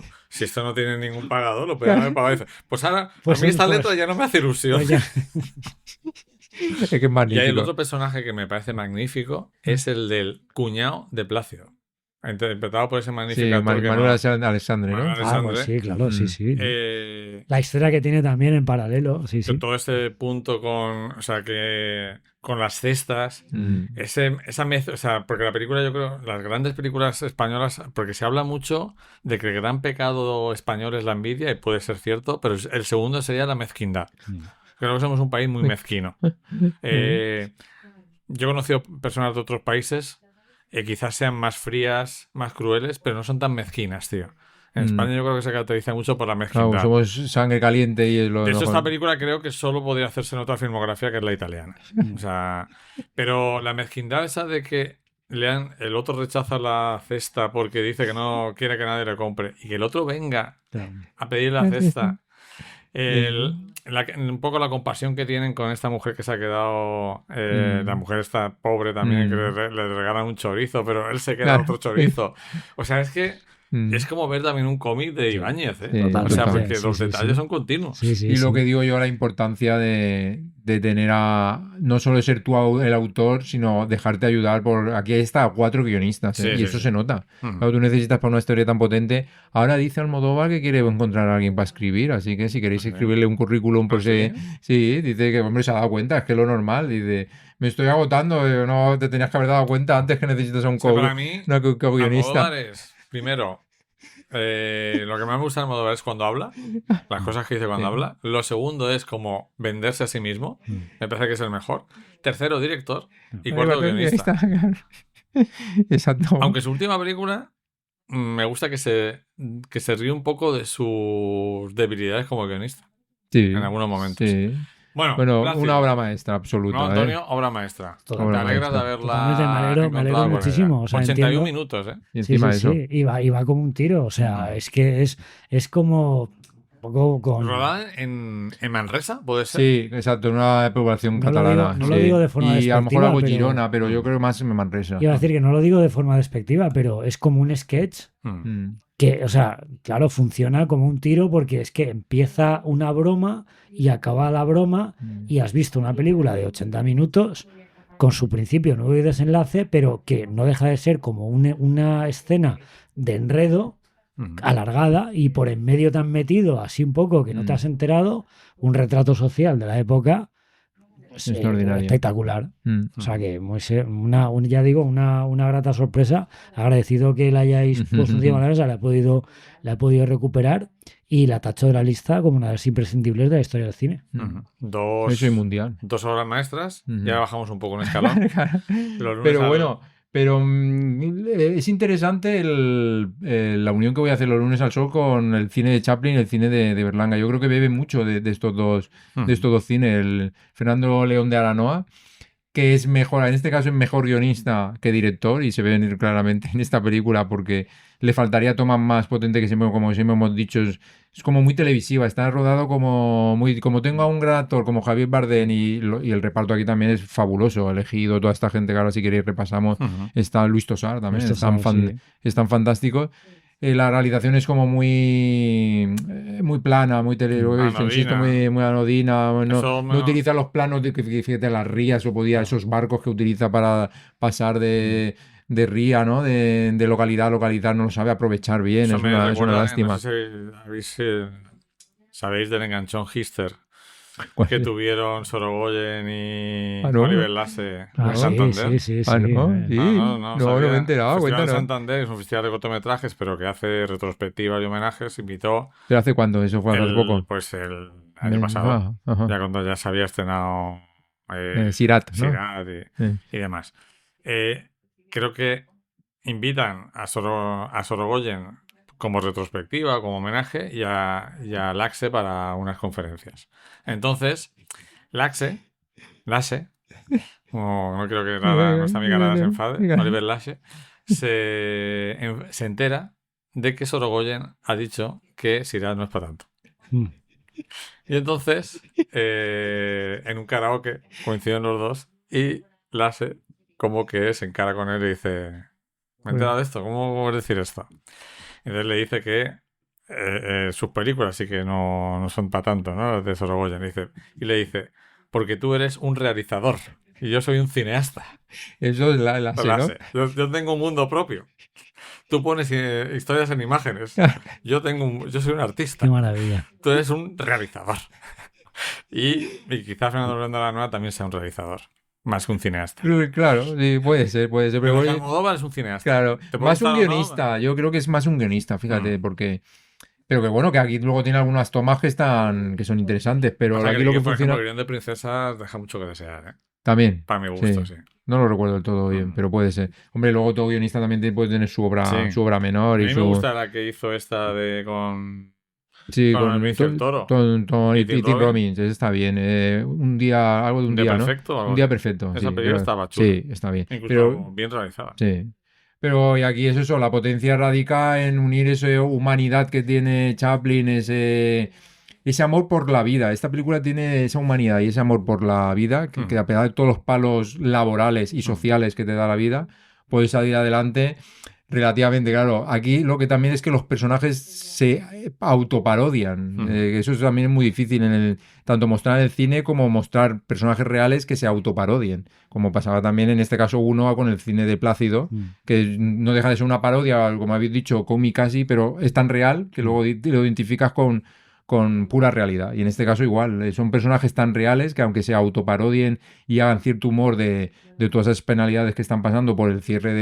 no tiene ningún pagador, lo podrían haber pagado. Pues ahora, a mí esta letra ya no me hace ilusión. Es que es magnífico. Y hay el otro personaje que me parece magnífico, es el del cuñado de Plácido. Interpretado por ese magnífico actor Manuel Alexandre, ¿no? Pues sí, claro, sí. La historia que tiene también en paralelo, sí. Todo ese punto con las cestas, esa mezcla, o sea, porque la película, yo creo, las grandes películas españolas, porque se habla mucho de que el gran pecado español es la envidia, y puede ser cierto, pero el segundo sería la mezquindad. Creo que somos un país muy mezquino. Yo he conocido personas de otros países quizás sean más frías, más crueles, pero no son tan mezquinas, tío. En España yo creo que se caracteriza mucho por la mezquindad. Claro, somos sangre caliente y es lo de hecho, esta película creo que solo podría hacerse en otra filmografía, que es la italiana. O sea, pero la mezquindad esa de que el otro rechaza la cesta porque dice que no quiere que nadie le compre y que el otro venga a pedir la cesta. Un poco la compasión que tienen con esta mujer que se ha quedado, la mujer está pobre también, que le regalan un chorizo, pero él se queda otro chorizo. O sea, es que es como ver también un cómic de Ibáñez, o sea, porque los detalles son continuos. Y lo que digo yo, la importancia de tener no solo ser tú el autor, sino dejarte ayudar por... Aquí está 4 guionistas, y eso se nota. Claro, tú necesitas para una historia tan potente. Ahora dice Almodóvar que quiere encontrar a alguien para escribir, así que si queréis escribirle un currículum, pues sí, dice que, hombre, se ha dado cuenta, es que es lo normal, dice... Me estoy agotando, no te tenías que haber dado cuenta antes que necesitas a un co-guionista. Co-guionista. Primero, lo que más me gusta de Almodóvar es cuando habla, las cosas que dice cuando habla. Lo segundo es como venderse a sí mismo, me parece que es el mejor. Tercero, director. Y cuarto, guionista. Exacto. Aunque su última película me gusta que se ríe un poco de sus debilidades como guionista. Sí. En algunos momentos. Sí. Bueno, una obra maestra absoluta. No, Antonio, obra maestra. Te alegras de haberla me alegro muchísimo. O sea, 81 minutos, Y encima eso. Sí. Y va como un tiro. O sea, es que es como... ¿Rodada en Manresa? ¿Puede ser? Sí, exacto, en una población catalana. No lo digo de forma despectiva. Y a lo mejor algo Girona, pero yo creo más en Manresa. Iba a decir que no lo digo de forma despectiva, pero es como un sketch que, o sea, claro, funciona como un tiro porque es que empieza una broma y acaba la broma y has visto una película de 80 minutos con su principio, nudo y desenlace, pero que no deja de ser como una escena de enredo alargada y por en medio te han metido así un poco que no te has enterado un retrato social de la época espectacular. O sea que ya digo, una grata sorpresa. Agradecido que la hayáis puesto encima de la mesa, la he podido recuperar y la tacho de la lista como una de las imprescindibles de la historia del cine. Eso y mundial. 2 obras maestras, ya bajamos un poco un escalón. Pero bueno, es interesante la unión que voy a hacer los lunes al sol con el cine de Chaplin y el cine de Berlanga. Yo creo que bebe mucho de estos dos cines. El Fernando León de Aranoa, que es mejor, en este caso es mejor guionista que director, y se ve venir claramente en esta película porque le faltaría tomas más potente que siempre, como siempre hemos dicho, es como muy televisiva, está rodado como tengo a un gran actor como Javier Bardem y el reparto aquí también es fabuloso, elegido toda esta gente que ahora si queréis repasamos, está Luis Tosar también, están fantásticos. La realización es como muy plana, muy muy anodina. No utiliza los planos de fíjate, las rías esos barcos que utiliza para pasar de ría, ¿no? De localidad a localidad, no lo sabe aprovechar bien. Es una lástima. No sé si sabéis del enganchón Hister que tuvieron Sorogoyen y Oliver Lasse en Santander. Sí. No me he enterado. Festival de Santander es un festival de cortometrajes, pero que hace retrospectivas y homenajes. Invitó. ¿Pero hace cuándo? ¿Eso fue hace poco? Pues el año pasado. Ya cuando ya se había estrenado Sirat, ¿no? Sirat y demás. Creo que invitan a Sorogoyen como retrospectiva, como homenaje, y a Lasse para unas conferencias. Entonces, Lasse, no creo que nuestra amiga Rada se enfade, Oliver Lasse, se entera de que Sorogoyen ha dicho que Sirat no es para tanto. Y entonces, en un karaoke, coinciden los dos, y Lasse como que se encara con él y dice: ¿me he enterado de esto? ¿Cómo puedes decir esto? Entonces le dice que sus películas sí que no son para tanto, ¿no? Las de Sorogoyen. Y le dice: porque tú eres un realizador y yo soy un cineasta. Eso es Lasse, ¿no? Yo tengo un mundo propio. Tú pones historias en imágenes. Yo soy un artista. Qué maravilla. Tú eres un realizador. Y quizás Fernando León de Aranoa también sea un realizador. Más que un cineasta. Claro, sí, puede ser. Pero Almodóvar es un cineasta. Claro, más un guionista. Yo creo que es más un guionista, fíjate, porque... Pero que bueno, que aquí luego tiene algunas tomas que son interesantes, pero aquí lo que funciona... El guión de Princesas deja mucho que desear, ¿eh? También. Para mi gusto, sí. No lo recuerdo del todo bien, pero puede ser. Hombre, luego todo guionista también puede tener su obra menor. A mí me gusta la que hizo esta con Benicio del Toro. Y Tim Robbins, está bien. Un día, algo de un día, perfecto, ¿no? Un día perfecto. Esa película estaba chula. Sí, está bien. Incluso bien realizada. Sí. Pero y aquí es eso, la potencia radica en unir esa humanidad que tiene Chaplin, ese amor por la vida. Esta película tiene esa humanidad y ese amor por la vida, que a pesar de todos los palos laborales y sociales que te da la vida, puedes salir adelante relativamente. Claro, aquí lo que también es que los personajes se autoparodian. Eso también es muy difícil tanto mostrar en el cine como mostrar personajes reales que se autoparodien, como pasaba también en este caso uno con el cine de Plácido, que no deja de ser una parodia, como habéis dicho, cómica casi, pero es tan real que luego lo identificas con pura realidad. Y en este caso igual, son personajes tan reales que aunque se autoparodien y hagan cierto humor de todas esas penalidades que están pasando por el cierre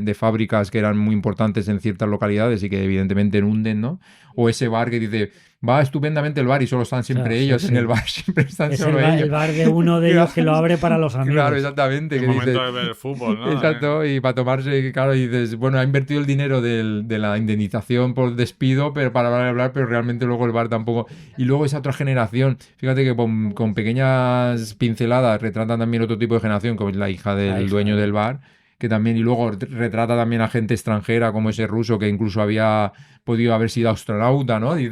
de fábricas que eran muy importantes en ciertas localidades y que evidentemente hunden, ¿no? O ese bar que dice, va estupendamente el bar y solo están siempre ellos en el bar, siempre están solo ellos. El bar de uno de ellos que lo abre para los amigos. Claro, exactamente. El momento de ver el fútbol, ¿no? Exacto, y para tomarse, claro, y dices, bueno, ha invertido el dinero de la indemnización por despido pero para hablar, pero realmente luego el bar tampoco. Y luego esa otra generación, fíjate que con pequeñas pinceladas retratan también otro tipo de generación, como es la hija del dueño del bar, que también, y luego retrata también a gente extranjera como ese ruso que incluso había podido haber sido astronauta, ¿no? Y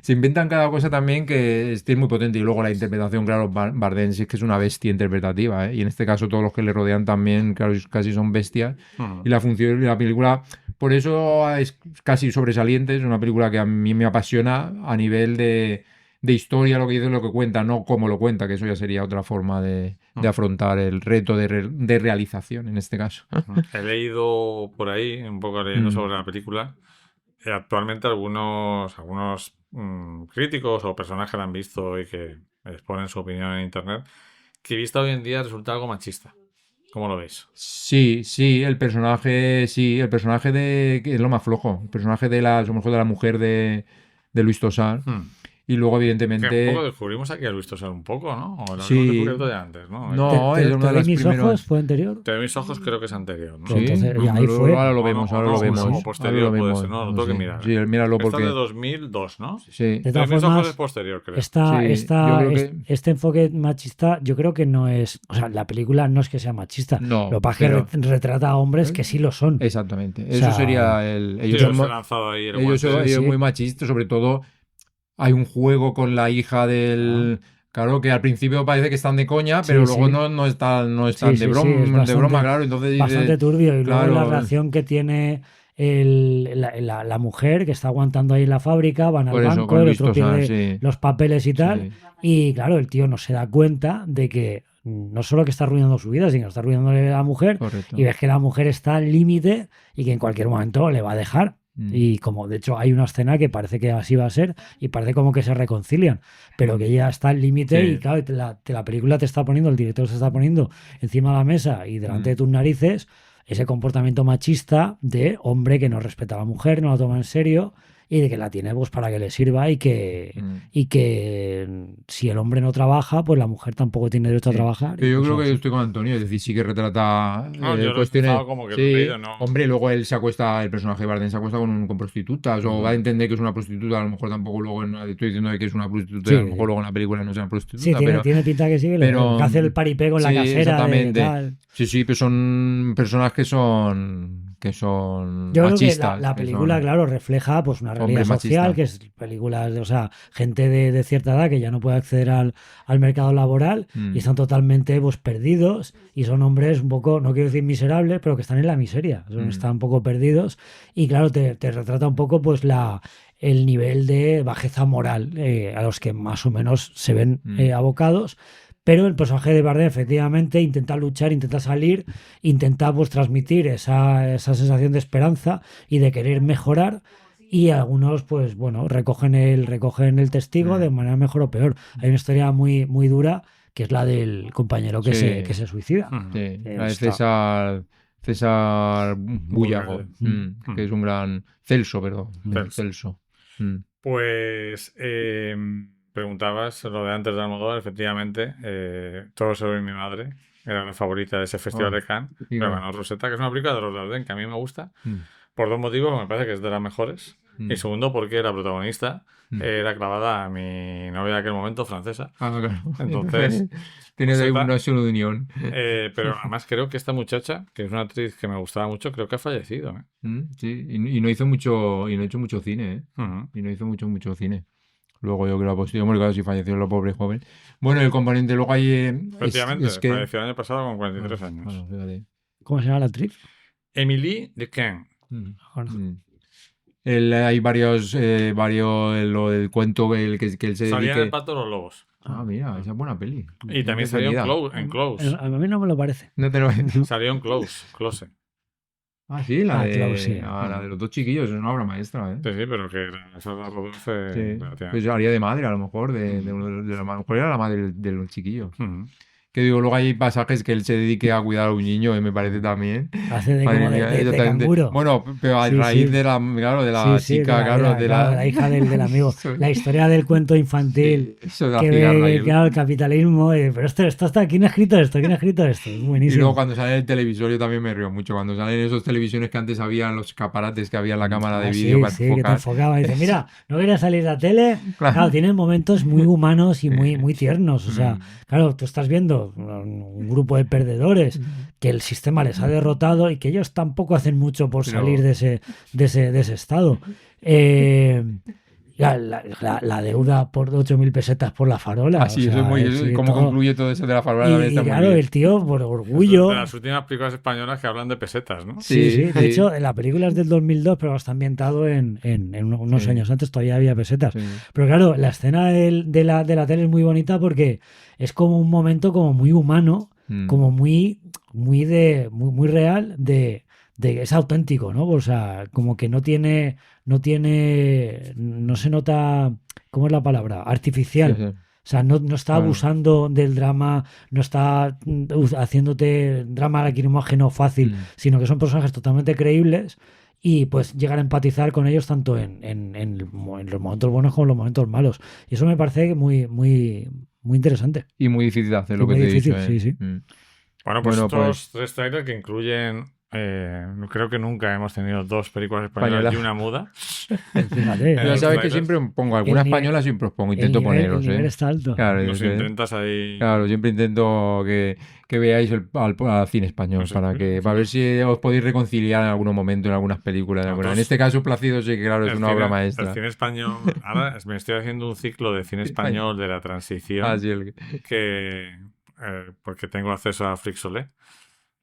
se inventan cada cosa también que es muy potente. Y luego la interpretación, claro, Bardem sí es que es una bestia interpretativa, ¿eh? Y en este caso todos los que le rodean también, claro, casi son bestias. Y la función de la película, por eso es casi sobresaliente, es una película que a mí me apasiona a nivel de historia, lo que dice, lo que cuenta, no cómo lo cuenta, que eso ya sería otra forma de afrontar el reto de realización en este caso. He leído por ahí, un poco leyendo sobre la película, actualmente algunos críticos o personajes que la han visto y que exponen su opinión en internet, que vista hoy en día resulta algo machista. ¿Cómo lo veis? Sí, el personaje de que es lo más flojo, el personaje de a lo mejor de la mujer de Luis Tosar. Y luego, evidentemente... Que un poco descubrimos aquí a Luis Tosar un poco, ¿no? O lo sí. hemos descubierto de antes, ¿no? No, es una de las mis primeras... ojos fue anterior. Te doy mis ojos, creo que es anterior, ¿no? Sí, Entonces, y ahí fue. Ahora lo vemos, ahora lo vemos. O posterior ahora lo puede vemos. ser, no, lo tengo que mirar. Sí, míralo Esta porque... es de 2002, ¿no? Sí. De Te doy todas mis ojos formas, es posterior, creo. este enfoque machista, yo creo que no es... O sea, la película no es que sea machista. No, lo que pasa es que retrata a hombres que sí lo son. Exactamente. O sea, eso sería el... Ellos han lanzado ahí el ellos guante. son muy machistas, sobre todo... Hay un juego con la hija del... Claro, que al principio parece que están de coña, pero luego no están de broma, claro. Entonces bastante turbio. Y luego la relación que tiene la mujer que está aguantando ahí en la fábrica, van al banco, el otro pierde los papeles y tal. Sí. Y claro, el tío no se da cuenta de que no solo que está arruinando su vida, sino que está arruinándole a la mujer. Correcto. Y ves que la mujer está al límite y que en cualquier momento le va a dejar. Y como de hecho hay una escena que parece que así va a ser y parece como que se reconcilian, pero que ya está al límite y claro, la película te está poniendo, el director se está poniendo encima de la mesa y delante de tus narices ese comportamiento machista de hombre que no respeta a la mujer, no la toma en serio y de que la tiene pues para que le sirva y que si el hombre no trabaja, pues la mujer tampoco tiene derecho a trabajar. Pero yo creo que yo estoy con Antonio, es decir, sí que retrata cuestiones. Como que no. Hombre, luego él se acuesta, el personaje de Bardem se acuesta con prostitutas, o va a entender que es una prostituta, a lo mejor tampoco luego estoy diciendo que es una prostituta, y a lo mejor luego en la película no sea una prostituta. Sí, tiene pinta que sí, pero que hace el paripé con la casera. Exactamente. Tal. Sí, pero son personas que son yo machistas. Creo que la película, claro, refleja pues una realidad social, que es películas, o sea, gente de cierta edad que ya no puede acceder al mercado laboral y están totalmente pues perdidos y son hombres un poco, no quiero decir miserables, pero que están en la miseria, están un poco perdidos y claro, te retrata un poco pues el nivel de bajeza moral a los que más o menos se ven abocados. Pero el personaje de Bardem efectivamente intenta luchar, intenta salir, intenta pues transmitir esa sensación de esperanza y de querer mejorar y algunos pues bueno recogen el testigo de manera mejor o peor. Hay una historia muy, muy dura que es la del compañero que se suicida. La de César Bullago, que es un gran... Celso. Pues... preguntabas lo de antes de Almodóvar, efectivamente, Todo sobre mi madre era la favorita de ese festival de Cannes, pero bueno, Rosetta, que es una película de los Dardenne que a mí me gusta, por dos motivos, me parece que es de las mejores, y segundo, porque la protagonista era clavada a mi novia de aquel momento, francesa. Claro. Entonces... Tienes ahí una solo de unión. Pero además creo que esta muchacha, que es una actriz que me gustaba mucho, creo que ha fallecido. Sí, y no hizo mucho cine, y no hizo mucho cine. Luego yo creo que claro, si falleció la pobre joven. Bueno, el componente luego hay... Efectivamente, es que... falleció el año pasado con 43 años. Bueno, fíjate. ¿Cómo se llama la actriz? Emily Dequesne. Hay varios lo del cuento que él se dedique... Salía en El Pacto de los Lobos. Ah, mira, esa es buena peli. Y también salió en Close. A mí no me lo parece. No te lo salió en Close. Ah, sí, la de los dos chiquillos, es una obra maestra, ¿eh? Sí, pero que esa la Rodolfo... Pues haría de madre, a lo mejor, de la mejor era la madre de los chiquillos. Que digo, luego hay pasajes que él se dedique a cuidar a un niño, me parece también. Hace de canguro. Bueno, pero a raíz de la chica, de la hija del amigo. La historia del cuento infantil que ve, claro, el capitalismo. Pero esto está, ¿quién ha escrito esto? Es buenísimo. Y luego cuando sale el televisor yo también me río mucho. Cuando salen esos televisiones que antes habían los escaparates que había en la cámara de vídeo para enfocar. Que te enfocaba. Y dice, mira, no quería salir a la tele. Claro, tienen momentos muy humanos y muy tiernos. O sea, claro, tú estás viendo un grupo de perdedores que el sistema les ha derrotado y que ellos tampoco hacen mucho por salir de ese estado. La deuda por 8.000 pesetas por la farola. Así, eso es muy... ¿Cómo concluye todo eso de la farola? Y claro, el tío, por orgullo... De las últimas películas españolas que hablan de pesetas, ¿no? Sí. De hecho, la película es del 2002, pero está ambientado en unos años antes, todavía había pesetas. Sí. Pero claro, la escena de la tele es muy bonita porque es como un momento como muy humano, como muy real es auténtico, ¿no? O sea, como que no se nota, ¿cómo es la palabra? Artificial. Sí. sea, no está abusando del drama, no está haciéndote drama lacrimógeno fácil, sino que son personajes totalmente creíbles y pues llegar a empatizar con ellos tanto en los momentos buenos como en los momentos malos. Y eso me parece muy, muy, muy interesante. Y muy difícil de hacer, lo que te he dicho. Sí. Bueno, pues estos 3 trailers que incluyen... creo que nunca hemos tenido 2 películas españolas y una muda. Fíjate, ya sabes que siempre pongo alguna española, siempre os pongo, intento poneros. El nivel está alto. Claro, Nos intentas ahí. Claro, siempre intento que veáis al cine español para ver si os podéis reconciliar en algún momento en algunas películas. En este caso, Plácido sí que claro es una obra maestra. El cine español. Ahora me estoy haciendo un ciclo de cine español de la transición porque tengo acceso a Flixolé.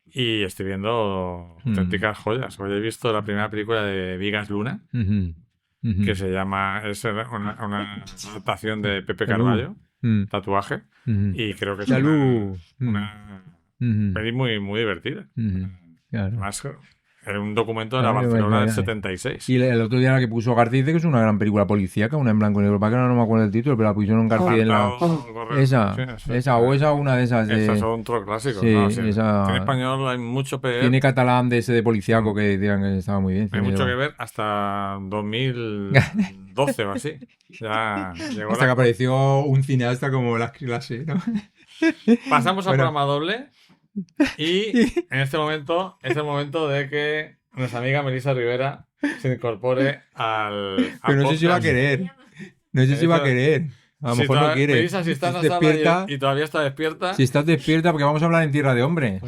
Y estoy viendo auténticas joyas. Hoy he visto la primera película de Vigas Luna, que se llama... Es una adaptación de Pepe Carballo, Tatuaje, y creo que es una peli muy, muy divertida. Claro. Más era un documento de la Barcelona del 76. Y el otro día la que puso García dice que es una gran película policíaca, una en blanco y negro. Para que no me acuerdo el título, pero la pusieron García en la... Esa una de esas. Esas son otros clásicos. Sí, ¿no? esa... En español hay mucho que ver. Tiene catalán de ese de policíaco que decían que estaba muy bien. Hay mucho que ver hasta 2012 o así. Ya llegó hasta que apareció un cineasta como Las Clase, ¿no? Pasamos al programa doble. Y en este momento es el momento de que nuestra amiga Melissa Rivera se incorpore al Pero no sé si va a querer. No sé si va a querer. A lo mejor no quiere. Melissa, si estás despierta y todavía está despierta. Si estás despierta, porque vamos a hablar en Tierra de Hombres.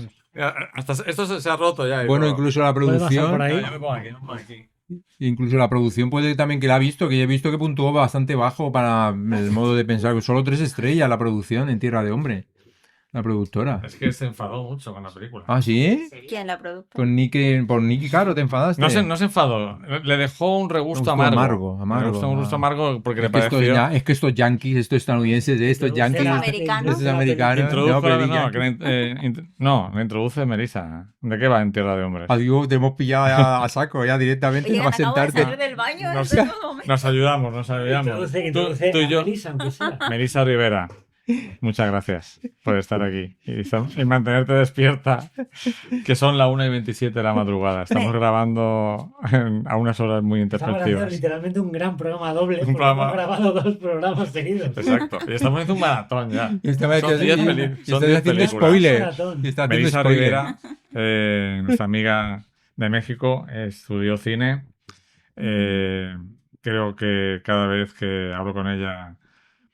Esto se ha roto ya. Bueno, incluso la producción. Por ahí? Ya me pongo aquí. Incluso la producción puede también que la ha visto, que yo he visto que puntuó bastante bajo para el modo de pensar. Solo 3 estrellas la producción en Tierra de Hombres. La productora. Es que se enfadó mucho con la película. ¿Ah, sí? ¿Quién la productora? Por Nicky Caro te enfadaste. No se enfadó. Le dejó un regusto amargo. Le gustó un gusto amargo porque le pareció... Es que estos yankees, estos estadounidenses, estos yankees... ¿Estos americanos? Le introduce Melissa. ¿De qué va en Tierra de Hombres? Adiós, te hemos pillado ya a saco, ya directamente. Oye, vas a sentarte. del baño, nos ayudamos. Tú y yo. Melissa Rivera. Muchas gracias por estar aquí y mantenerte despierta, que son la 1:27 de la madrugada. Estamos grabando a unas horas muy intempestivas. Estamos haciendo literalmente un gran programa doble porque hemos grabado 2 programas seguidos. Exacto. Y estamos haciendo un maratón ya. Son 10 películas. Melissa Rivera, nuestra amiga de México, estudió cine. Creo que cada vez que hablo con ella...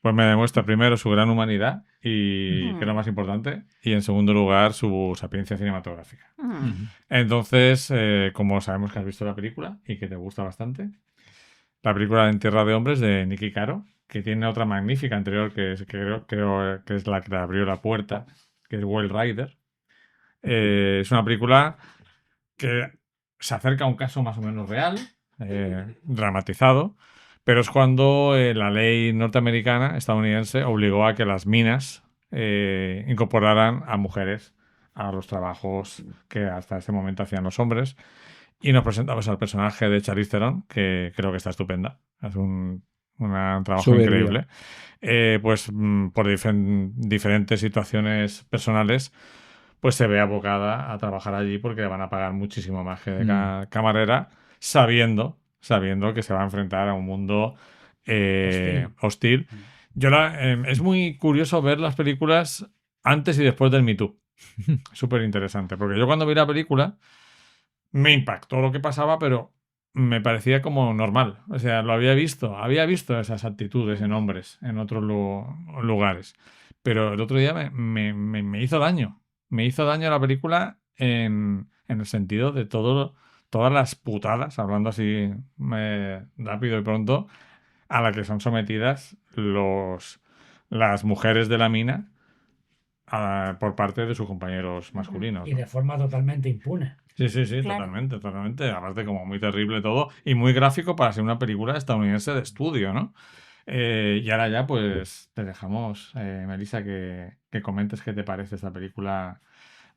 Pues me demuestra primero su gran humanidad y que es lo más importante, y en segundo lugar su sapiencia cinematográfica. Entonces, como sabemos que has visto la película y que te gusta bastante, la película En Tierra de Hombres de Nicky Caro, que tiene otra magnífica anterior que creo que es la que le abrió la puerta, que es Wild Rider. Es una película que se acerca a un caso más o menos real, dramatizado. Pero es cuando la ley norteamericana, estadounidense, obligó a que las minas incorporaran a mujeres a los trabajos que hasta ese momento hacían los hombres. Y nos presentamos al personaje de Charlize Theron, que creo que está estupenda. Es un trabajo increíble. Pues por diferentes situaciones personales, pues se ve abocada a trabajar allí porque le van a pagar muchísimo más que de camarera, sabiendo que se va a enfrentar a un mundo hostil. Es muy curioso ver las películas antes y después del Me Too. Súper interesante, porque yo cuando vi la película me impactó lo que pasaba, pero me parecía como normal. O sea, había visto esas actitudes en hombres en otros lugares. Pero el otro día me hizo daño. Me hizo daño la película en el sentido de todas las putadas, hablando así rápido y pronto, a la que son sometidas las mujeres de la mina por parte de sus compañeros masculinos. Y de forma totalmente impune. Sí, claro. Totalmente. Aparte, como muy terrible todo y muy gráfico para ser una película estadounidense de estudio, ¿no? Y ahora ya, pues, te dejamos, Melissa, que comentes qué te parece esta película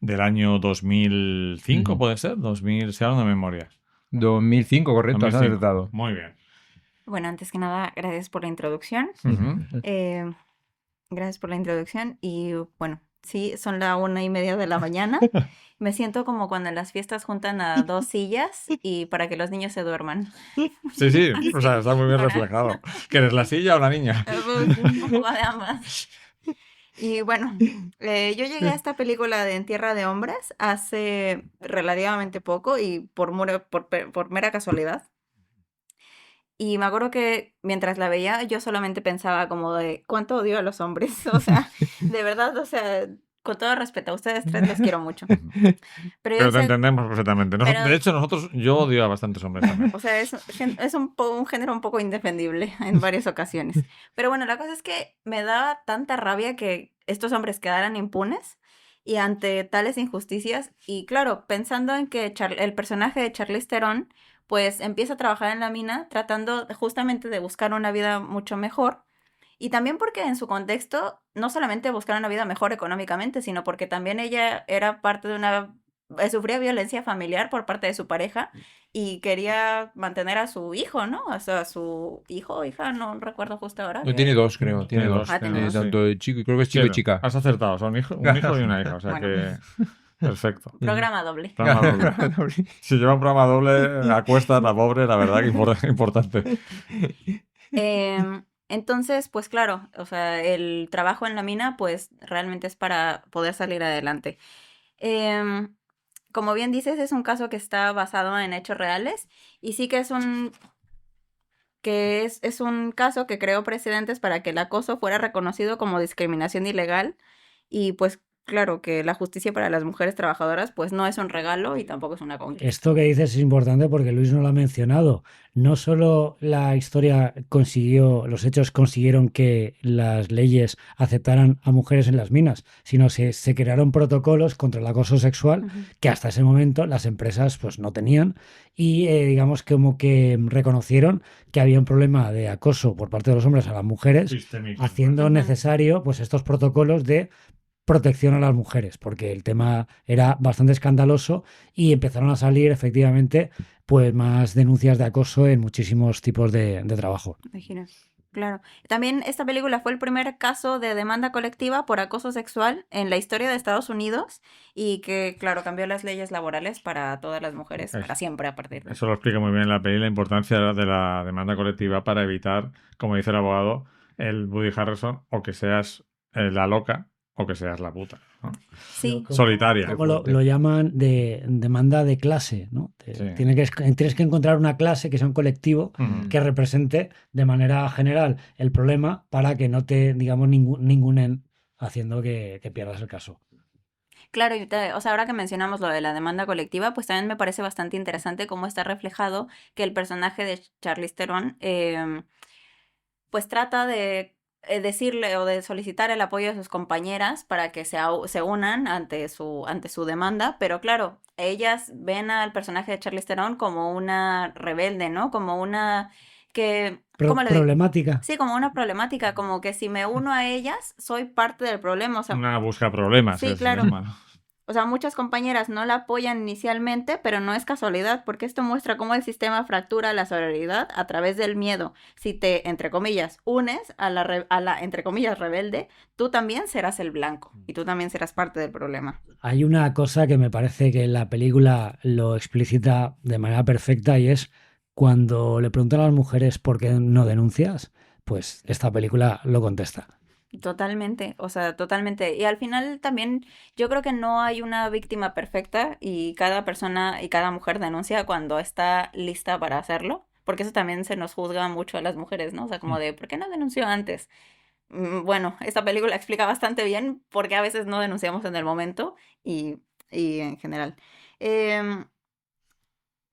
del año 2005, ¿puede ser? 2000, se habla de memoria. 2005, correcto, 2005. Has acertado. Muy bien. Bueno, antes que nada, gracias por la introducción. Gracias por la introducción. Y bueno, sí, son la 1:30 de la mañana. Me siento como cuando en las fiestas juntan a 2 sillas y para que los niños se duerman. Sí, o sea, está muy bien reflejado. ¿Que eres la silla o la niña? Un poco de ambas. Y bueno, yo llegué a esta película de En Tierra de Hombres hace relativamente poco y por mera casualidad. Y me acuerdo que mientras la veía yo solamente pensaba como de cuánto odio a los hombres. O sea, de verdad, o sea, con todo respeto a ustedes tres les quiero mucho. Pero te entendemos perfectamente. De hecho, yo odio a bastantes hombres también. O sea, es un género un poco indefendible en varias ocasiones. Pero bueno, la cosa es que me daba tanta rabia que estos hombres quedaran impunes y ante tales injusticias. Y claro, pensando en que el personaje de Charlize Theron pues empieza a trabajar en la mina tratando justamente de buscar una vida mucho mejor. Y también porque en su contexto no solamente buscar una vida mejor económicamente, sino porque también ella era parte de sufría violencia familiar por parte de su pareja y quería mantener a su hijo, ¿no? O sea, a su hijo o hija, no recuerdo justo ahora. No, tiene dos, creo. Tiene dos. Tiene tanto de chico, creo que es chico y chica. Has acertado, son un hijo y una hija, o sea que... Perfecto. Programa doble. Si lleva un programa doble, acuesta la pobre, la verdad que importante. Entonces, pues claro, o sea, el trabajo en la mina, pues realmente es para poder salir adelante. Como bien dices, es un caso que está basado en hechos reales y sí que es un caso que creó precedentes para que el acoso fuera reconocido como discriminación ilegal y pues claro que la justicia para las mujeres trabajadoras pues no es un regalo y tampoco es una conquista. Esto que dices es importante porque Luis no lo ha mencionado. No solo la historia los hechos consiguieron que las leyes aceptaran a mujeres en las minas, sino se crearon protocolos contra el acoso sexual que hasta ese momento las empresas pues no tenían y digamos como que reconocieron que había un problema de acoso por parte de los hombres a las mujeres, haciendo necesario pues estos protocolos de protección a las mujeres, porque el tema era bastante escandaloso y empezaron a salir efectivamente pues más denuncias de acoso en muchísimos tipos de trabajo. Claro. También esta película fue el primer caso de demanda colectiva por acoso sexual en la historia de Estados Unidos y que, claro, cambió las leyes laborales para todas las mujeres para siempre a partir de eso. Lo explica muy bien en la peli, la importancia de la demanda colectiva para evitar, como dice el abogado, el Woody Harrelson, o que seas la loca o que seas la puta, ¿no? Sí. Solitaria. Como lo llaman de demanda de clase, ¿no? Sí. Tienes que encontrar una clase que sea un colectivo que represente de manera general el problema para que no te, digamos, ningunen haciendo que pierdas el caso. Claro, o sea, ahora que mencionamos lo de la demanda colectiva, pues también me parece bastante interesante cómo está reflejado que el personaje de Charlize Theron pues trata de decirle o de solicitar el apoyo de sus compañeras para que se unan ante su demanda, pero claro, ellas ven al personaje de Charlize Theron como una rebelde, ¿no? Como una que... problemática. Sí, como una problemática, como que si me uno a ellas, soy parte del problema. O sea, una busca problemas. Sí, claro. O sea, muchas compañeras no la apoyan inicialmente, pero no es casualidad, porque esto muestra cómo el sistema fractura la sororidad a través del miedo. Si te, entre comillas, unes a la entre comillas, rebelde, tú también serás el blanco y tú también serás parte del problema. Hay una cosa que me parece que la película lo explicita de manera perfecta y es cuando le preguntan a las mujeres por qué no denuncias, pues esta película lo contesta. Totalmente, o sea, totalmente. Y al final también yo creo que no hay una víctima perfecta y cada persona y cada mujer denuncia cuando está lista para hacerlo, porque eso también se nos juzga mucho a las mujeres, ¿no? O sea, como de, ¿por qué no denunció antes? Bueno, esta película explica bastante bien por qué a veces no denunciamos en el momento y en general.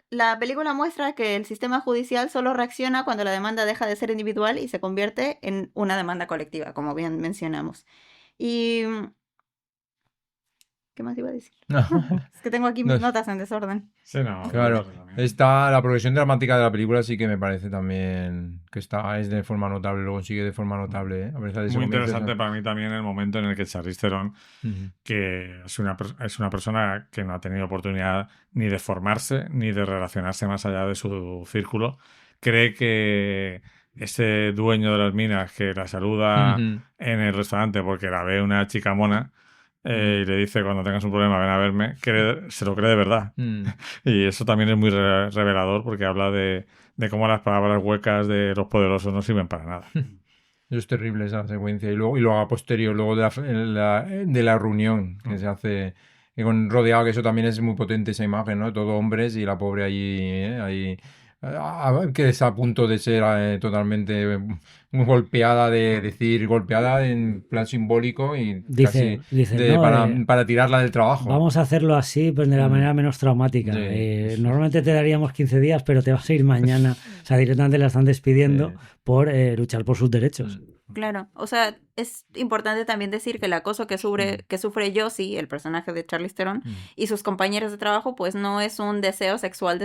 La película muestra que el sistema judicial solo reacciona cuando la demanda deja de ser individual y se convierte en una demanda colectiva, como bien mencionamos. Y... ¿qué más iba a decir? Es que tengo aquí mis notas en desorden. Sí, no. Claro. La progresión dramática de la película sí que me parece también que es de forma notable, lo consigue de forma notable. A pesar de ese muy momento, interesante para mí también el momento en el que Charlize Theron, que es una persona que no ha tenido oportunidad ni de formarse ni de relacionarse más allá de su círculo, cree que ese dueño de las minas que la saluda en el restaurante porque la ve una chica mona y le dice cuando tengas un problema ven a verme, se lo cree de verdad. Y eso también es muy revelador porque habla de cómo las palabras huecas de los poderosos no sirven para nada. Eso es terrible, esa secuencia. Y luego a posterior, luego de la reunión que se hace rodeado, que eso también es muy potente, esa imagen, ¿no? Todo hombres y la pobre ahí que está a punto de ser totalmente muy golpeada, golpeada en plan simbólico y dice, no, para tirarla del trabajo. Vamos a hacerlo así, pero de la manera menos traumática. Sí. Normalmente te daríamos 15 días, pero te vas a ir mañana. O sea, directamente la están despidiendo por luchar por sus derechos. Claro, o sea, es importante también decir que el acoso que sufre Josie, el personaje de Charlize Theron, y sus compañeros de trabajo, pues no es un deseo sexual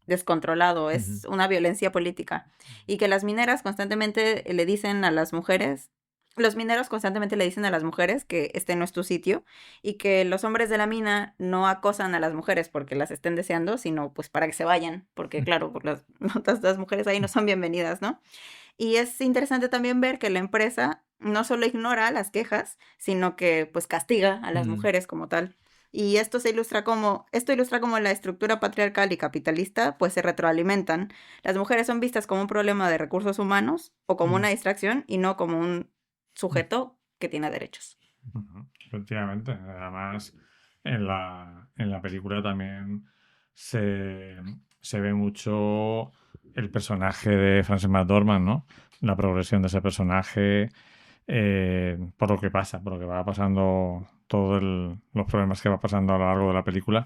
descontrolado, es una violencia política. Y que las mineras constantemente le dicen a las mujeres, los mineros constantemente le dicen a las mujeres que este no es tu sitio y que los hombres de la mina no acosan a las mujeres porque las estén deseando, sino pues para que se vayan, porque claro, las mujeres ahí no son bienvenidas, ¿no? Y es interesante también ver que la empresa no solo ignora las quejas, sino que pues castiga a las mujeres como tal. Y esto ilustra cómo la estructura patriarcal y capitalista pues se retroalimentan. Las mujeres son vistas como un problema de recursos humanos o como una distracción y no como un sujeto que tiene derechos. Efectivamente. Además, en la película también se ve mucho el personaje de Frances McDormand, ¿no? La progresión de ese personaje por lo que va pasando, todos los problemas que va pasando a lo largo de la película.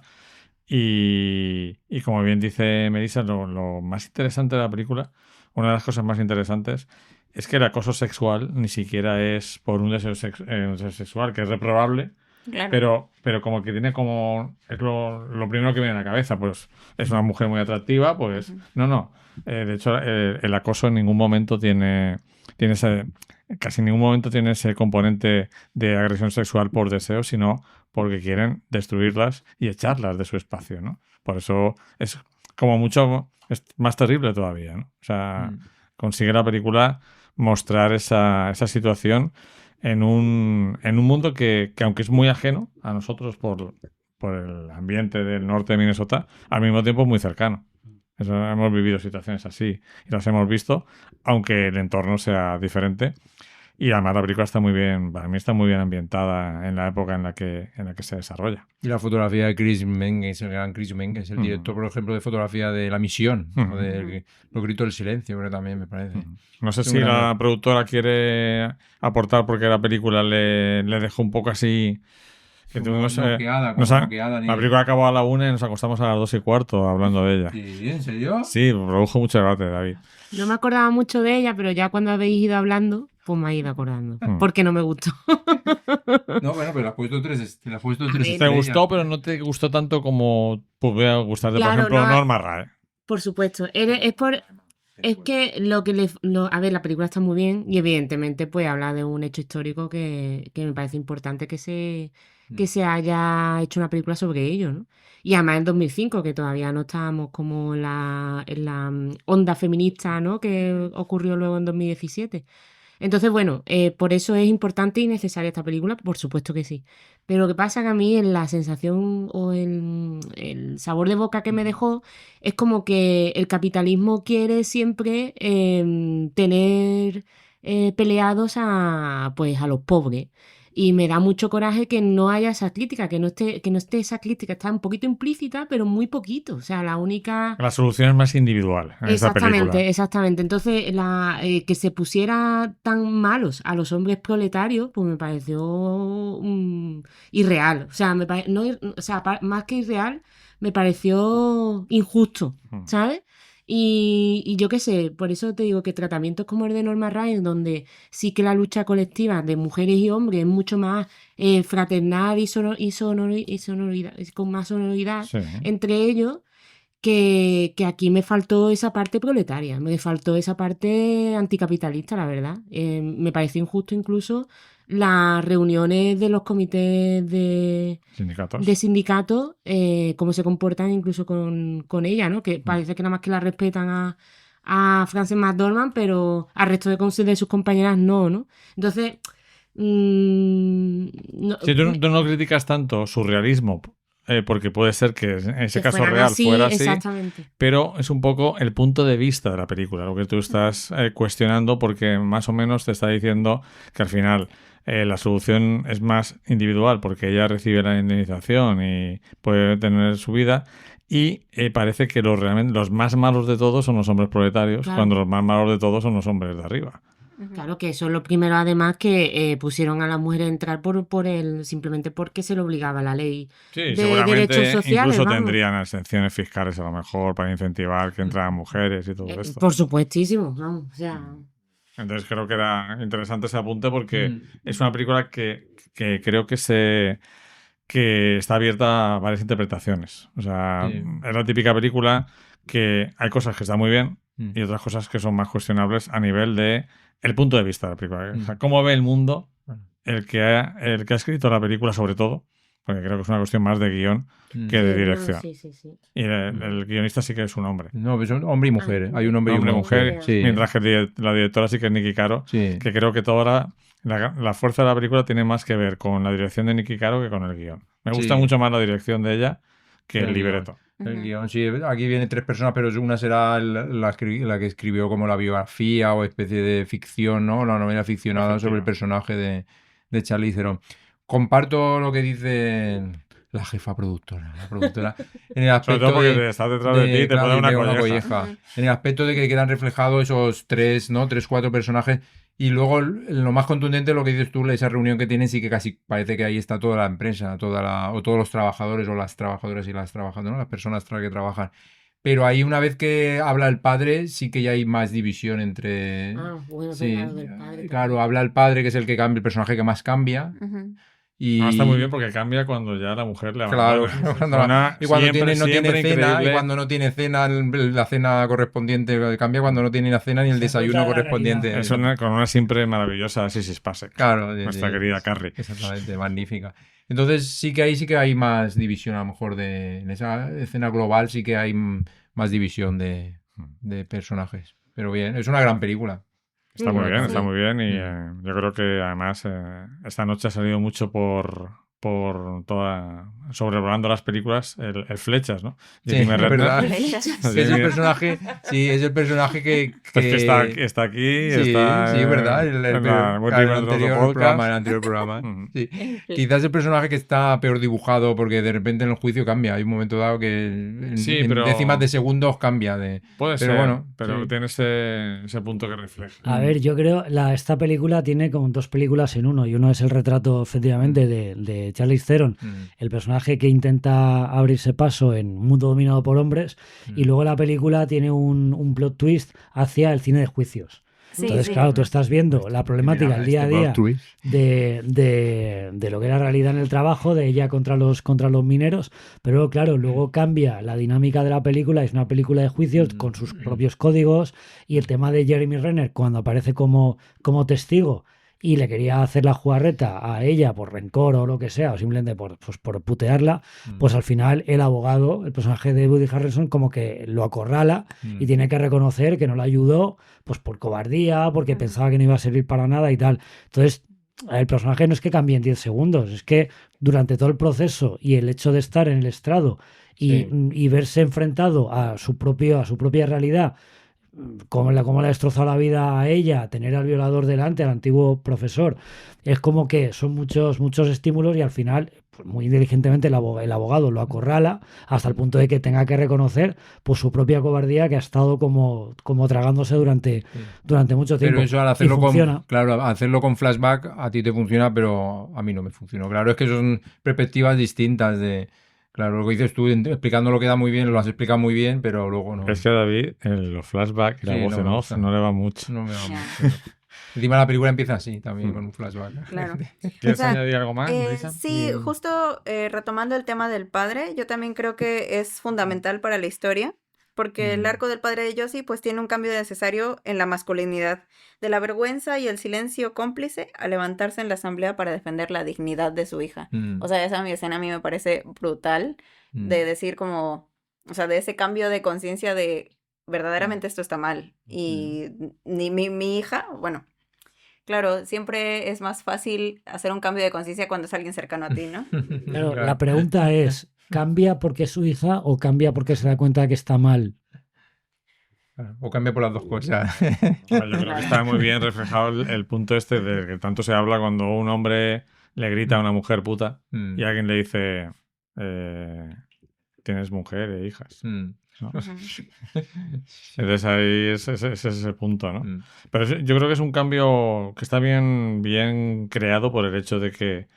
Y como bien dice Melissa, lo más interesante de la película, una de las cosas más interesantes, es que el acoso sexual ni siquiera es por un deseo sexual, que es reprobable. Claro. Pero como que tiene como... Es lo primero que viene a la cabeza. Pues es una mujer muy atractiva, pues... No. De hecho, el acoso en ningún momento tiene casi en ningún momento tiene ese componente de agresión sexual por deseo, sino porque quieren destruirlas y echarlas de su espacio, ¿no? Por eso es como mucho... Es más terrible todavía, ¿no? O sea, consigue la película mostrar esa situación en un mundo que aunque es muy ajeno a nosotros por el ambiente del norte de Minnesota, al mismo tiempo es muy cercano. Hemos vivido situaciones así y las hemos visto, aunque el entorno sea diferente. Y además la película está muy bien, para mí está muy bien ambientada en la época en la que se desarrolla. Y la fotografía de Chris Menges, el gran Chris Menges, el director, por ejemplo, de fotografía de La Misión, o de Los Gritos del Silencio, creo que también me parece. No sé si la productora quiere aportar porque la película le dejó un poco así... Que tuvimos, la película acabó a la 1 y nos acostamos a las 2:15 hablando de ella. ¿Sí? ¿En serio? Sí, produjo mucho debate, David. No me acordaba mucho de ella, pero ya cuando habéis ido hablando, pues me he ido acordando. Porque no me gustó. No, bueno, pero le has puesto tres Te gustó, pero no te gustó tanto como podría gustarte, por ejemplo, Norma Rae. Por supuesto. Es que a ver, la película está muy bien y evidentemente pues habla de un hecho histórico que me parece importante que se haya hecho una película sobre ello, ¿no? Y además en 2005, que todavía no estábamos como en la onda feminista, ¿no? Que ocurrió luego en 2017. Entonces, bueno, por eso es importante y necesaria esta película, por supuesto que sí. Pero lo que pasa que a mí la sensación o el sabor de boca que me dejó es como que el capitalismo quiere siempre tener peleados a los pobres. Y me da mucho coraje que no haya esa crítica, que no esté esa crítica. Está un poquito implícita, pero muy poquito. O sea, la solución es más individual en esa película. Exactamente. Entonces, que se pusiera tan malos a los hombres proletarios, pues me pareció irreal. O sea, más que irreal, me pareció injusto, ¿sabes? Y yo qué sé, por eso te digo que tratamientos como el de Norma Rae, donde sí que la lucha colectiva de mujeres y hombres es mucho más fraternal y sonoridad, con más sonoridad entre ellos, que aquí me faltó esa parte proletaria, me faltó esa parte anticapitalista, la verdad. Me pareció injusto incluso las reuniones de los comités de sindicatos, cómo se comportan incluso con ella, ¿no? Que parece que nada más que la respetan a Frances McDormand, pero al resto de sus compañeras no. Entonces... no, si tú no criticas tanto su realismo, porque puede ser que en ese caso real fuera así, pero es un poco el punto de vista de la película, lo que tú estás cuestionando, porque más o menos te está diciendo que al final la solución es más individual, porque ella recibe la indemnización y puede tener su vida, y parece que los más malos de todos son los hombres proletarios, cuando los más malos de todos son los hombres de arriba. Claro, que eso es lo primero, además, que pusieron a las mujeres a entrar simplemente porque se le obligaba la ley de derechos sociales. Incluso tendrían exenciones fiscales a lo mejor para incentivar que entraran mujeres y todo esto. Por supuestísimo, vamos, o sea... Entonces creo que era interesante ese apunte porque es una película que creo que está abierta a varias interpretaciones. O sea, es la típica película que hay cosas que están muy bien y otras cosas que son más cuestionables a nivel de el punto de vista de la película. O sea, cómo ve el mundo el que ha escrito la película, sobre todo, porque creo que es una cuestión más de guión que de dirección. Sí. Y el guionista sí que es un hombre. No, pues son hombre y mujer. Hay un hombre y una mujer. Mientras que la directora sí que es Niki Caro, que creo que toda la fuerza de la película tiene más que ver con la dirección de Niki Caro que con el guión. Me gusta mucho más la dirección de ella que el libreto. El guión, sí, aquí vienen 3 personas, pero una será la que escribió como la biografía o especie de ficción, ¿no? La novela ficcionada sobre el personaje de Charlize Theron. Comparto lo que dice la jefa productora. En el aspecto sobre todo porque está detrás de ti y te puede dar una colleja. En el aspecto de que quedan reflejados esos 4 personajes. Y luego lo más contundente es lo que dices tú, esa reunión que tienen, sí que casi parece que ahí está toda la empresa, o todos los trabajadores o las trabajadoras y las trabajadoras, ¿no? Las personas que trabajan. Pero ahí una vez que habla el padre, sí que ya hay más división entre... Bueno, sí, claro, del padre. Claro, habla el padre, que es el que cambia, el personaje que más cambia. Y... está muy bien porque cambia cuando ya la mujer le abandona. Claro, y cuando no tiene cena, y cuando no tiene cena, la cena correspondiente cambia cuando no tiene la cena ni el desayuno correspondiente. Es con una siempre maravillosa Sissy Spacek. Claro, nuestra querida Carrie. Exactamente, magnífica. Entonces sí que hay más división, a lo mejor en esa escena global sí que hay más división de personajes. Pero bien, es una gran película. Está muy bien y yo creo que además esta noche ha salido mucho por sobrevolando las películas el Flechas, ¿no? Sí, es verdad. Es el personaje que está aquí. Sí, es verdad. El anterior programa. Sí. Quizás el personaje que está peor dibujado porque de repente en el juicio cambia. Hay un momento dado que en décimas de segundos cambia. Puede ser, bueno, pero tiene ese punto que refleja. A ver, yo creo esta película tiene como 2 películas en uno y uno es el retrato efectivamente de Charlize Theron, el personaje que intenta abrirse paso en un mundo dominado por hombres, y luego la película tiene un plot twist hacia el cine de juicios. Entonces, claro, tú estás viendo la problemática el día a día de lo que era realidad en el trabajo, de ella contra los mineros, pero claro, luego cambia la dinámica de la película, es una película de juicios con sus propios códigos, y el tema de Jeremy Renner cuando aparece como testigo y le quería hacer la jugarreta a ella por rencor o lo que sea, o simplemente por putearla, pues al final el abogado, el personaje de Woody Harrelson, como que lo acorrala y tiene que reconocer que no la ayudó pues por cobardía, porque pensaba que no iba a servir para nada y tal. Entonces, el personaje no es que cambie en 10 segundos, es que durante todo el proceso y el hecho de estar en el estrado y verse enfrentado a su propia realidad, cómo le ha destrozado la vida a ella, tener al violador delante, al antiguo profesor, es como que son muchos estímulos y al final pues muy inteligentemente el abogado lo acorrala hasta el punto de que tenga que reconocer pues su propia cobardía, que ha estado como tragándose durante mucho tiempo. Pero eso al hacerlo con flashback a ti te funciona, pero a mí no me funcionó. Claro, es que son perspectivas distintas de... Claro, lo que dices tú, explicando lo que da muy bien, lo has explicado muy bien, pero luego no. Es que a David, en los flashbacks y la voz en off no le va mucho. No me va mucho. Encima la película empieza así, también con un flashback. Claro. ¿Quieres añadir algo más, Marisa? Sí, justo retomando el tema del padre, yo también creo que es fundamental para la historia, porque el arco del padre de Josie pues tiene un cambio necesario en la masculinidad, de la vergüenza y el silencio cómplice a levantarse en la asamblea para defender la dignidad de su hija. O sea, esa escena a mí me parece brutal, de decir como, o sea, de ese cambio de conciencia de verdaderamente esto está mal. Y ni mi hija, bueno, claro, siempre es más fácil hacer un cambio de conciencia cuando es alguien cercano a ti, ¿no? Pero la pregunta es, ¿cambia porque es su hija o cambia porque se da cuenta de que está mal? O cambia por las dos cosas. Yo creo que está muy bien reflejado el punto este de que tanto se habla cuando un hombre le grita a una mujer puta y alguien le dice tienes mujer e hijas. ¿No? Entonces ahí ese es el punto, ¿no? Pero yo creo que es un cambio que está bien creado por el hecho de que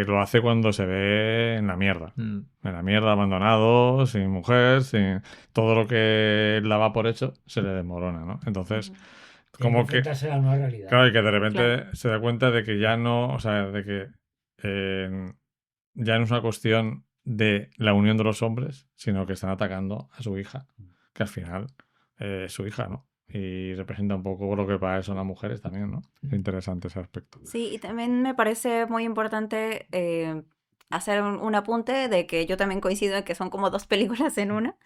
lo hace cuando se ve en la mierda. En la mierda, abandonado, sin mujer, sin todo lo que él daba por hecho, se le desmorona, ¿no? Entonces, como que... A la nueva realidad. Claro, y que de repente se da cuenta de que ya no... O sea, de que ya no es una cuestión de la unión de los hombres, sino que están atacando a su hija, que al final es su hija, ¿no? Y representa un poco lo que para eso son las mujeres también, ¿no? Es interesante ese aspecto. Sí, y también me parece muy importante hacer un apunte de que yo también coincido en que son como dos películas en una,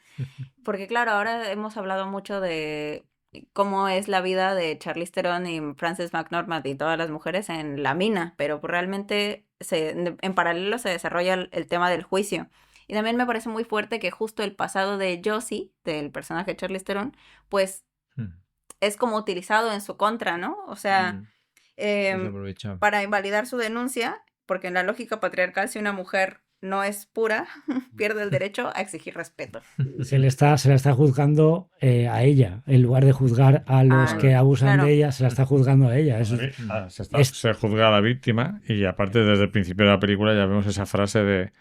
porque claro, ahora hemos hablado mucho de cómo es la vida de Charlize Theron y Frances McDormand y todas las mujeres en la mina, pero realmente en paralelo se desarrolla el tema del juicio. Y también me parece muy fuerte que justo el pasado de Josie, del personaje de Charlize Theron, pues es como utilizado en su contra, ¿no? O sea, para invalidar su denuncia, porque en la lógica patriarcal, si una mujer no es pura, pierde el derecho a exigir respeto. Se le está juzgando a ella, en lugar de juzgar a los que abusan de ella, se la está juzgando a ella. Eso se juzga a la víctima y aparte desde el principio de la película ya vemos esa frase de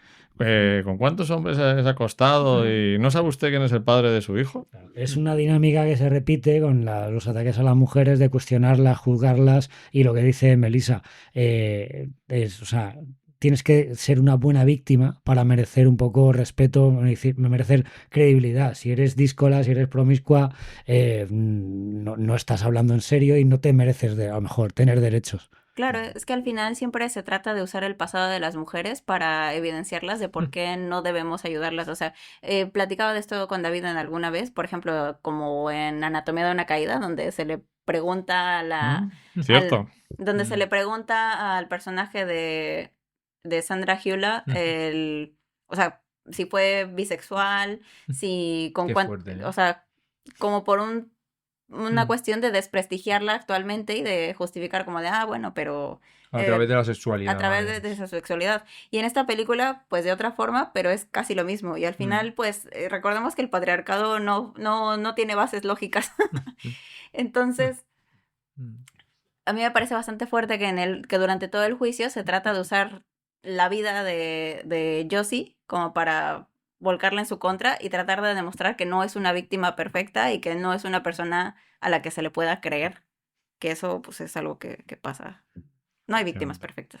¿con cuántos hombres se ha acostado? Y ¿no sabe usted quién es el padre de su hijo? Es una dinámica que se repite con los ataques a las mujeres, de cuestionarlas, juzgarlas, y lo que dice Melissa o sea, tienes que ser una buena víctima para merecer un poco respeto, merecer credibilidad. Si eres díscola, si eres promiscua, no estás hablando en serio y no te mereces a lo mejor tener derechos. Claro, es que al final siempre se trata de usar el pasado de las mujeres para evidenciarlas de por qué no debemos ayudarlas. O sea, platicaba de esto con David en alguna vez, por ejemplo, como en Anatomía de una caída, donde se le pregunta ¿cierto? Donde se le pregunta al personaje de Sandra Hüller, o sea, si fue bisexual, si con fuerte, ¿no? o sea, como por una cuestión de desprestigiarla actualmente y de justificar como de, bueno, pero... A través de la sexualidad. A través de su sexualidad. Y en esta película, pues de otra forma, pero es casi lo mismo. Y al final, pues, recordemos que el patriarcado no tiene bases lógicas. Entonces, a mí me parece bastante fuerte que durante todo el juicio se trata de usar la vida de Josie como para volcarla en su contra y tratar de demostrar que no es una víctima perfecta y que no es una persona a la que se le pueda creer, que eso pues es algo que pasa. No hay víctimas perfectas.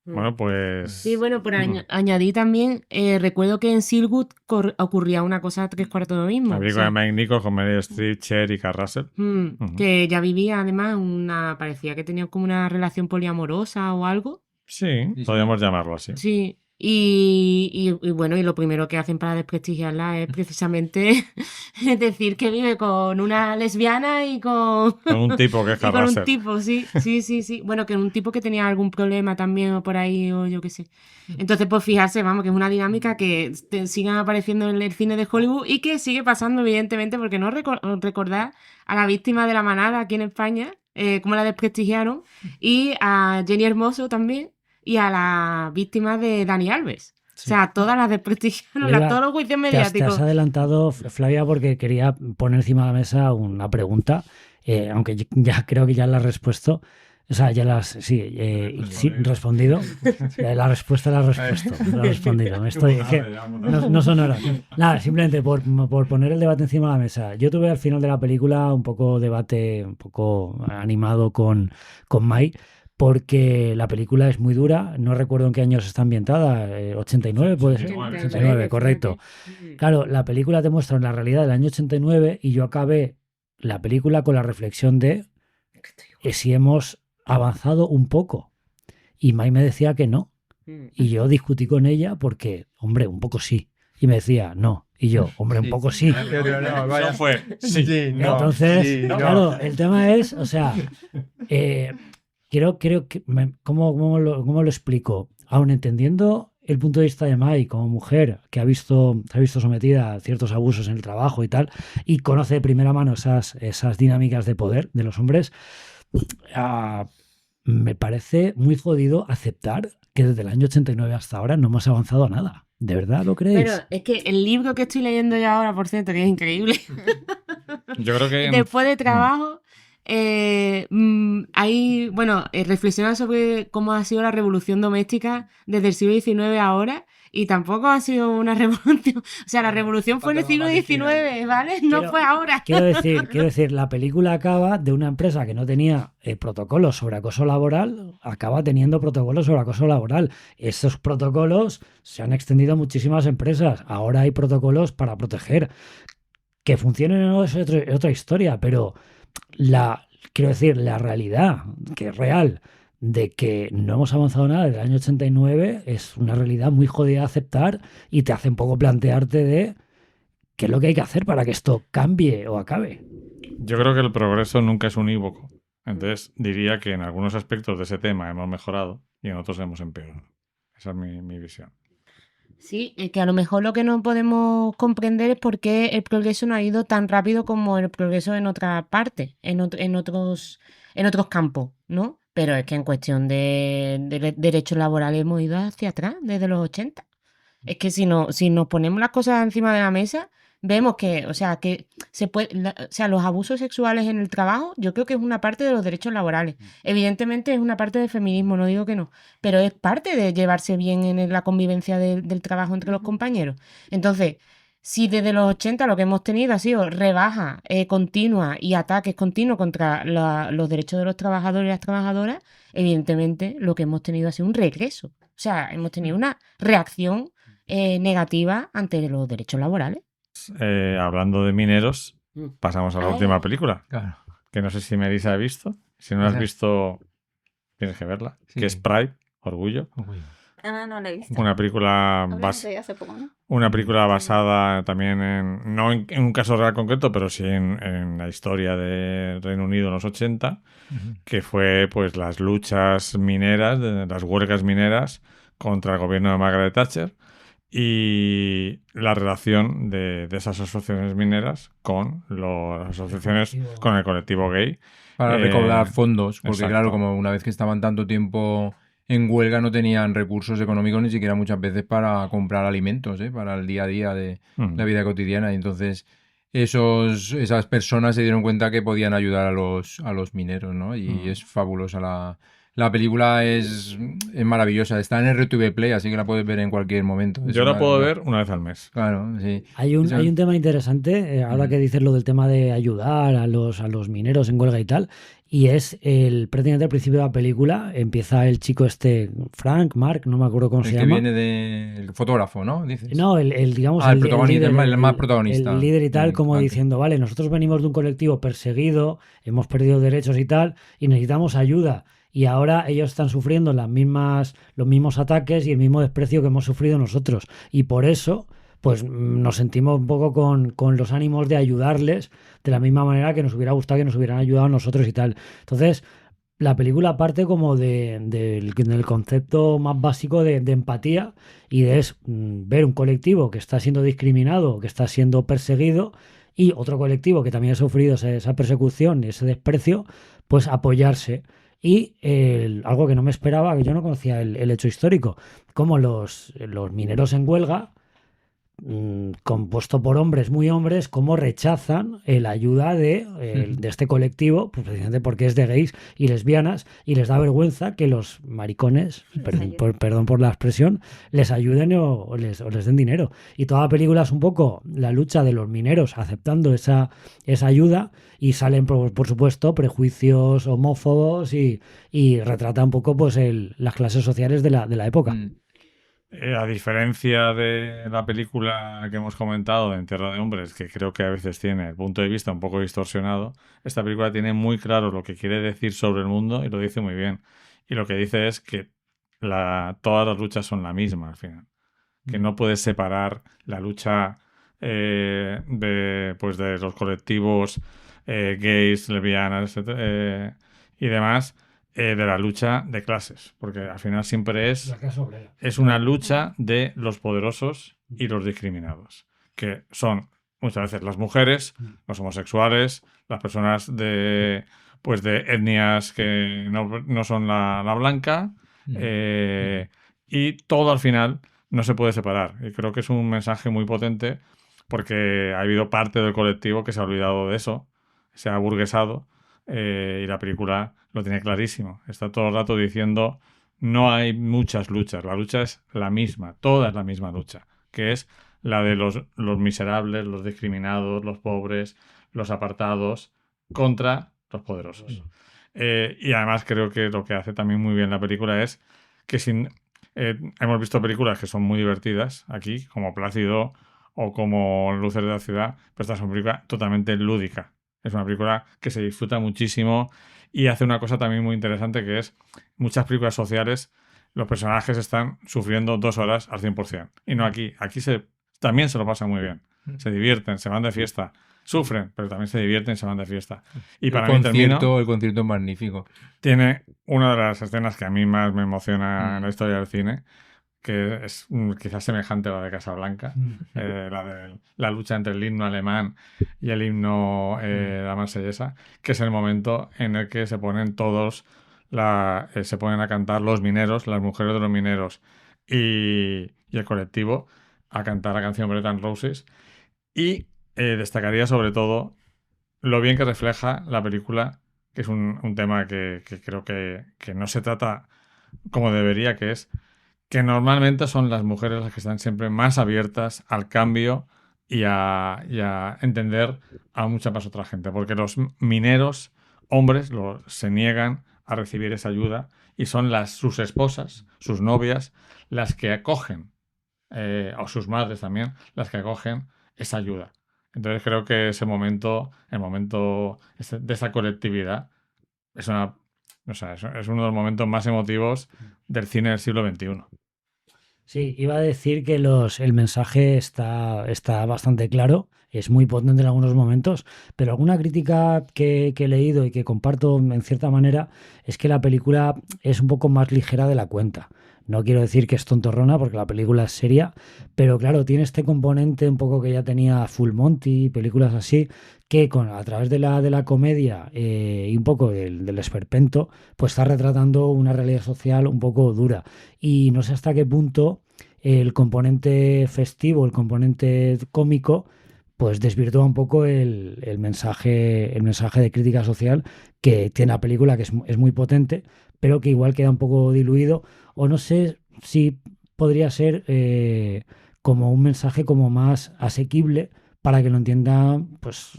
Bueno, pues... Sí, bueno, por añadir también, recuerdo que en Silwood ocurría una cosa 3/4 de lo mismo. La película de Mike Nichols con Meryl Streep, Cher y Kurt Russell. Que ella vivía además parecía que tenía como una relación poliamorosa o algo. Sí, podríamos llamarlo así. Sí. Y bueno, y lo primero que hacen para desprestigiarla es precisamente decir que vive con una lesbiana y con un tipo que es y con un tipo, sí. Bueno, que un tipo que tenía algún problema también o por ahí o yo qué sé. Entonces, pues fijarse, vamos, que es una dinámica que sigan apareciendo en el cine de Hollywood y que sigue pasando, evidentemente, porque no recordar a la víctima de La Manada aquí en España, cómo la desprestigiaron, y a Jenny Hermoso también, y a la víctima de Dani Alves. Sí. O sea, todas las desprestigiaron, todos los juicios mediáticos. Te has adelantado, Flavia, porque quería poner encima de la mesa una pregunta, aunque ya creo que ya la has respuesto. O sea, ya las... Sí, respondido. La respuesta la has respondido. No son horas. Nada, simplemente por poner el debate encima de la mesa. Yo tuve al final de la película un poco debate, un poco animado con Mai, porque la película es muy dura. No recuerdo en qué años está ambientada. 89, puede ser. 89, correcto. Claro, la película te muestra la realidad del año 89 y yo acabé la película con la reflexión de si hemos avanzado un poco. Y Mai me decía que no. Y yo discutí con ella porque, hombre, un poco sí. Y me decía, no, Y yo, hombre, un poco sí. No fue. Sí, no. Entonces, Sí, no. claro, el tema es, o sea, creo que, ¿cómo lo explico? Aún entendiendo el punto de vista de Mai como mujer que se ha visto sometida a ciertos abusos en el trabajo y tal, y conoce de primera mano esas dinámicas de poder de los hombres, me parece muy jodido aceptar que desde el año 89 hasta ahora no hemos avanzado a nada. ¿De verdad lo creéis? Pero es que el libro que estoy leyendo yo ahora, por cierto, que es increíble. Yo creo que... Después de trabajo, reflexiona sobre cómo ha sido la revolución doméstica desde el siglo XIX a ahora. Y tampoco ha sido una revolución. O sea, la revolución fue en el siglo XIX, ¿vale? No fue ahora. Quiero decir, la película acaba de una empresa que no tenía protocolos sobre acoso laboral, acaba teniendo protocolos sobre acoso laboral. Esos protocolos se han extendido a muchísimas empresas. Ahora hay protocolos para proteger. Que funcionen o no es otra historia, pero quiero decir, la realidad, que es real, de que no hemos avanzado nada desde el año 89 es una realidad muy jodida de aceptar y te hace un poco plantearte de qué es lo que hay que hacer para que esto cambie o acabe. Yo creo que el progreso nunca es unívoco. Entonces diría que en algunos aspectos de ese tema hemos mejorado y en otros hemos empeorado. Esa es mi visión. Sí, que a lo mejor lo que no podemos comprender es por qué el progreso no ha ido tan rápido como el progreso en otra parte, en otros campos, ¿no? Pero es que en cuestión de derechos laborales hemos ido hacia atrás desde los 80. Es que si nos ponemos las cosas encima de la mesa, vemos que, o sea, que se puede, los abusos sexuales en el trabajo, yo creo que es una parte de los derechos laborales. Evidentemente es una parte del feminismo, no digo que no, pero es parte de llevarse bien en la convivencia del trabajo entre los compañeros. Entonces, si desde los 80 lo que hemos tenido ha sido rebaja continua y ataques continuos contra los derechos de los trabajadores y las trabajadoras, evidentemente lo que hemos tenido ha sido un regreso. O sea, hemos tenido una reacción negativa ante los derechos laborales. Hablando de mineros, pasamos a la última película. Claro. Que no sé si Melissa ha visto. Si no la has visto, tienes que verla. Sí. Que es Pride, Orgullo. No la he visto. Una película hace poco, ¿no? Una película basada también no en un caso real concreto, pero sí en la historia de Reino Unido en los 80, que fue pues las luchas mineras, las huelgas mineras contra el gobierno de Margaret Thatcher y la relación de esas asociaciones mineras con las asociaciones, con el colectivo gay. Para recaudar fondos, porque exacto. Claro, como una vez que estaban tanto tiempo en huelga no tenían recursos económicos ni siquiera muchas veces para comprar alimentos, para el día a día de la vida cotidiana. Y entonces esas personas se dieron cuenta que podían ayudar a los mineros, ¿no? Y es fabulosa la película, es maravillosa. Está en RTV Play, así que la puedes ver en cualquier momento. Yo la puedo ver una vez al mes. Claro, sí. Hay un tema interesante, ahora que dices lo del tema de ayudar a los mineros en huelga y tal, y es prácticamente al principio de la película empieza el chico Mark, no me acuerdo cómo se llama. El que viene del fotógrafo, ¿no? Dices. No, digamos el protagonista, el más protagonista. El líder y tal, como diciendo, vale, nosotros venimos de un colectivo perseguido, hemos perdido derechos y tal, y necesitamos ayuda. Y ahora ellos están sufriendo los mismos ataques y el mismo desprecio que hemos sufrido nosotros. Y por eso, pues nos sentimos un poco con los ánimos de ayudarles de la misma manera que nos hubiera gustado que nos hubieran ayudado a nosotros y tal. Entonces, la película parte como del concepto más básico de empatía y de ver un colectivo que está siendo discriminado, que está siendo perseguido y otro colectivo que también ha sufrido esa persecución y ese desprecio, pues apoyarse. Y algo que no me esperaba, que yo no conocía el hecho histórico, como los mineros en huelga, compuesto por hombres, muy hombres, cómo rechazan la ayuda de este colectivo, pues precisamente porque es de gays y lesbianas, y les da vergüenza que los maricones, perdón por la expresión, les ayuden o les den dinero. Y toda la película es un poco la lucha de los mineros aceptando esa ayuda, y salen, por supuesto, prejuicios homófobos y retrata un poco pues las clases sociales de la época. A diferencia de la película que hemos comentado de En Tierra de Hombres, que creo que a veces tiene el punto de vista un poco distorsionado, esta película tiene muy claro lo que quiere decir sobre el mundo y lo dice muy bien. Y lo que dice es que todas las luchas son la misma al final. Que no puedes separar la lucha de los colectivos gays, lesbianas, etcétera, y demás, de la lucha de clases, porque al final siempre es una lucha de los poderosos y los discriminados, que son muchas veces las mujeres, los homosexuales, las personas de etnias que no son la blanca, y todo al final no se puede separar. Y creo que es un mensaje muy potente porque ha habido parte del colectivo que se ha olvidado de eso, se ha aburguesado, y la película lo tiene clarísimo. Está todo el rato diciendo no hay muchas luchas, la lucha es la misma, toda es la misma lucha, que es la de los miserables, los discriminados, los pobres, los apartados, contra los poderosos. Y además creo que lo que hace también muy bien la película es que hemos visto películas que son muy divertidas aquí, como Plácido o como Luces de la ciudad, pero esta es una película totalmente lúdica. Es una película que se disfruta muchísimo y hace una cosa también muy interesante, que es muchas películas sociales, los personajes están sufriendo 2 horas al 100%. Y no aquí. Aquí también se lo pasan muy bien. Se divierten, se van de fiesta. Sufren, pero también se divierten, se van de fiesta. Y para mí el concierto es magnífico. Tiene una de las escenas que a mí más me emociona en la historia del cine, que es quizás semejante a la de Casablanca, la de la lucha entre el himno alemán y el himno la marsellesa, que es el momento en el que se ponen se ponen a cantar los mineros, las mujeres de los mineros y el colectivo a cantar la canción Bread and Roses. Y destacaría sobre todo lo bien que refleja la película, que es un tema que creo que no se trata como debería, que es que normalmente son las mujeres las que están siempre más abiertas al cambio y a entender a mucha más otra gente, porque los mineros hombres se niegan a recibir esa ayuda y son sus esposas, sus novias, las que acogen, o sus madres también, las que acogen esa ayuda. Entonces creo que el momento de esa colectividad es uno de los momentos más emotivos del cine del siglo XXI. Sí, iba a decir que el mensaje está bastante claro, es muy potente en algunos momentos, pero alguna crítica que he leído y que comparto en cierta manera es que la película es un poco más ligera de la cuenta. No quiero decir que es tontorrona porque la película es seria, pero claro, tiene este componente un poco que ya tenía Full Monty y películas así, que a través de la comedia y un poco del esperpento, pues está retratando una realidad social un poco dura. Y no sé hasta qué punto el componente festivo, el componente cómico, pues desvirtúa un poco el mensaje de crítica social que tiene la película, que es muy potente, pero que igual queda un poco diluido, o no sé si podría ser como un mensaje como más asequible para que lo entienda pues